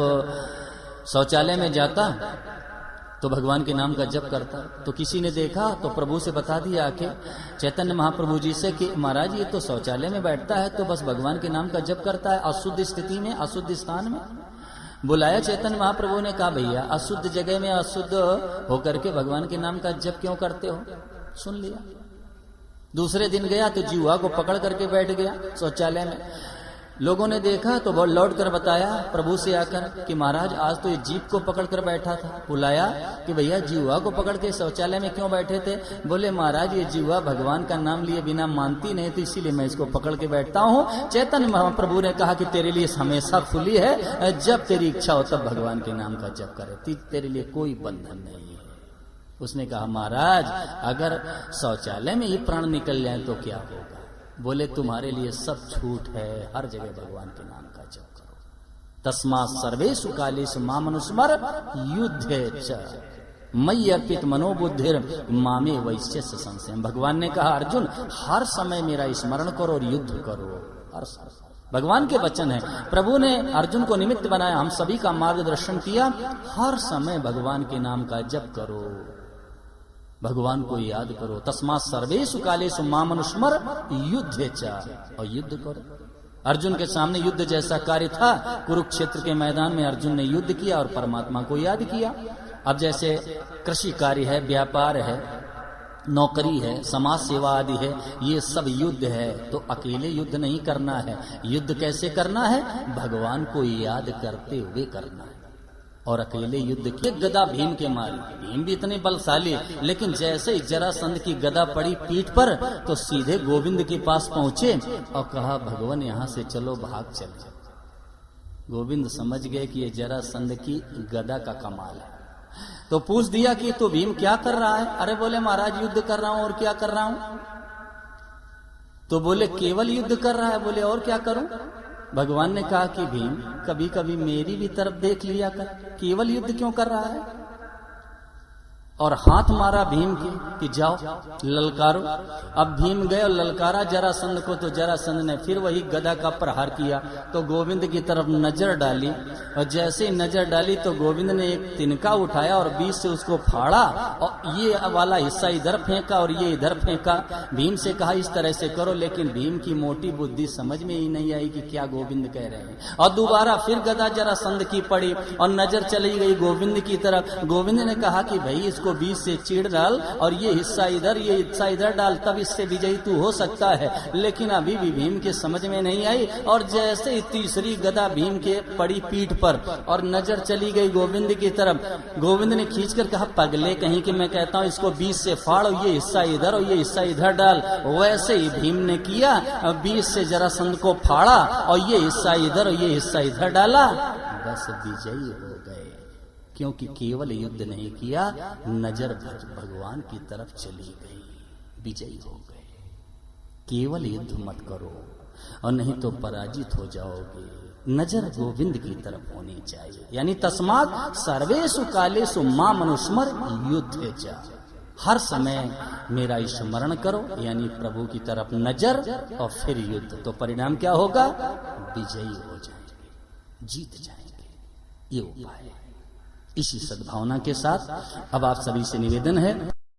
शौचालय में जाता तो भगवान के नाम का जप करता। तो किसी ने देखा तो प्रभु से बता दिया आके चैतन्य महाप्रभु जी से कि महाराज ये तो शौचालय में बैठता है तो बस भगवान के नाम का जप करता है, अशुद्ध स्थिति में, अशुद्ध स्थान में। बुलाया चैतन्य महाप्रभु ने, कहा भैया अशुद्ध जगह में अशुद्ध होकर के भगवान के नाम का जप क्यों करते हो? सुन लिया। दूसरे दिन गया तो जीवा को पकड़ करके बैठ गया शौचालय में। लोगों ने देखा तो बहुत लौट कर बताया प्रभु से आकर कि महाराज आज तो ये जीप को पकड़ कर बैठा था। बुलाया कि भैया जीवा को पकड़ के शौचालय में क्यों बैठे थे? बोले महाराज ये जीवा भगवान का नाम लिए बिना मानती नहीं, तो इसीलिए मैं इसको पकड़ के बैठता हूँ। चैतन्य महाप्रभु ने कहा कि तेरे लिए हमेशा खुली है, जब तेरी इच्छा हो तब भगवान के नाम का जप करे, तेरे लिए कोई बंधन नहीं है। उसने कहा महाराज अगर शौचालय में ही प्राण निकल जाए तो क्या होगा? बोले तुम्हारे लिए सब छूट है, हर जगह भगवान के नाम का जप करो। तस्मात् सर्वेषु कालेषु माम अनुस्मर युद्धे च मयि अर्पित मनोबुद्धिर मामे वैश्यस्य संशयम्। भगवान ने कहा अर्जुन हर समय मेरा स्मरण करो और युद्ध करो, हर समय। भगवान के वचन है, प्रभु ने अर्जुन को निमित्त बनाया, हम सभी का मार्गदर्शन किया। हर समय भगवान के नाम का जप करो, भगवान को याद करो। तस्मात् सर्वेषु कालेषु माम अनुस्मर युद्धे च, और युद्ध करो। अर्जुन के सामने युद्ध जैसा कार्य था, कुरुक्षेत्र के मैदान में अर्जुन ने युद्ध किया और परमात्मा को याद किया। अब जैसे कृषि कार्य है, व्यापार है, नौकरी है, समाज सेवा आदि है, ये सब युद्ध है। तो अकेले युद्ध नहीं करना है। युद्ध कैसे करना है? भगवान को याद करते हुए करना है। और अकेले युद्ध किए गदा भीम के मारी, भीम भी इतने बलशाली, लेकिन जैसे ही जरासंध की गदा पड़ी पीठ पर तो सीधे गोविंद के पास पहुंचे और कहा भगवान यहाँ से चलो, भाग चले। गोविंद समझ गए कि ये जरासंध की गदा का कमाल है, तो पूछ दिया कि तो भीम क्या कर रहा है? अरे बोले महाराज युद्ध कर रहा हूं। और क्या कर रहा हूं? तो बोले केवल युद्ध कर रहा है। बोले और क्या करूं? भगवान ने कहा कि भीम कभी कभी मेरी भी तरफ देख लिया कर, केवल युद्ध क्यों कर रहा है? और हाथ मारा भीम की कि जाओ ललकारो। अब भीम गए और ललकारा जरासंध को, तो जरासंध ने फिर वही गदा का प्रहार किया। तो गोविंद की तरफ नजर डाली, और जैसे ही नजर डाली तो गोविंद ने एक तिनका उठाया और बीच से उसको फाड़ा, और ये वाला हिस्सा इधर फेंका और ये इधर फेंका। भीम से कहा इस तरह से करो, लेकिन भीम की मोटी बुद्धि समझ में ही नहीं आई कि क्या गोविंद कह रहे हैं। और दोबारा फिर गदा जरासंध की पड़ी और नजर चली गई गोविंद की तरफ। गोविंद ने कहा कि भाई इसको बीच से चीड़ डाल और ये हिस्सा इधर, ये हिस्सा इधर डाल, तब इससे विजयी तू हो सकता है। लेकिन अभी भी भीम के समझ में नहीं आई। और जैसे ही तीसरी गदा भीम के पड़ी पीठ पर और नजर चली गई गोविंद की तरफ, गोविंद ने खींचकर कहा पगले कहीं कि मैं कहता हूं इसको बीच से फाड़, और ये हिस्सा इधर और ये हिस्सा इधर डाल। वैसे ही भीम ने किया, बीच से जरासंध को फाड़ा और ये हिस्सा इधर और ये हिस्सा इधर डाला, बस विजयी हो गए। क्योंकि केवल युद्ध नहीं किया, नजर भगवान की तरफ चली गई, विजयी हो गए। केवल युद्ध मत करो और नहीं तो पराजित हो जाओगे। नजर गोविंद की तरफ होनी चाहिए। यानी तस्मात् सर्वेषु कालेषु माम अनुस्मर युद्धे च, हर समय मेरा स्मरण करो, यानी प्रभु की तरफ नजर और फिर युद्ध। तो परिणाम क्या होगा? विजयी हो जाएंगे, जीत जाएंगे। ये उपाय है। इसी सद्भावना के साथ अब आप सभी से निवेदन है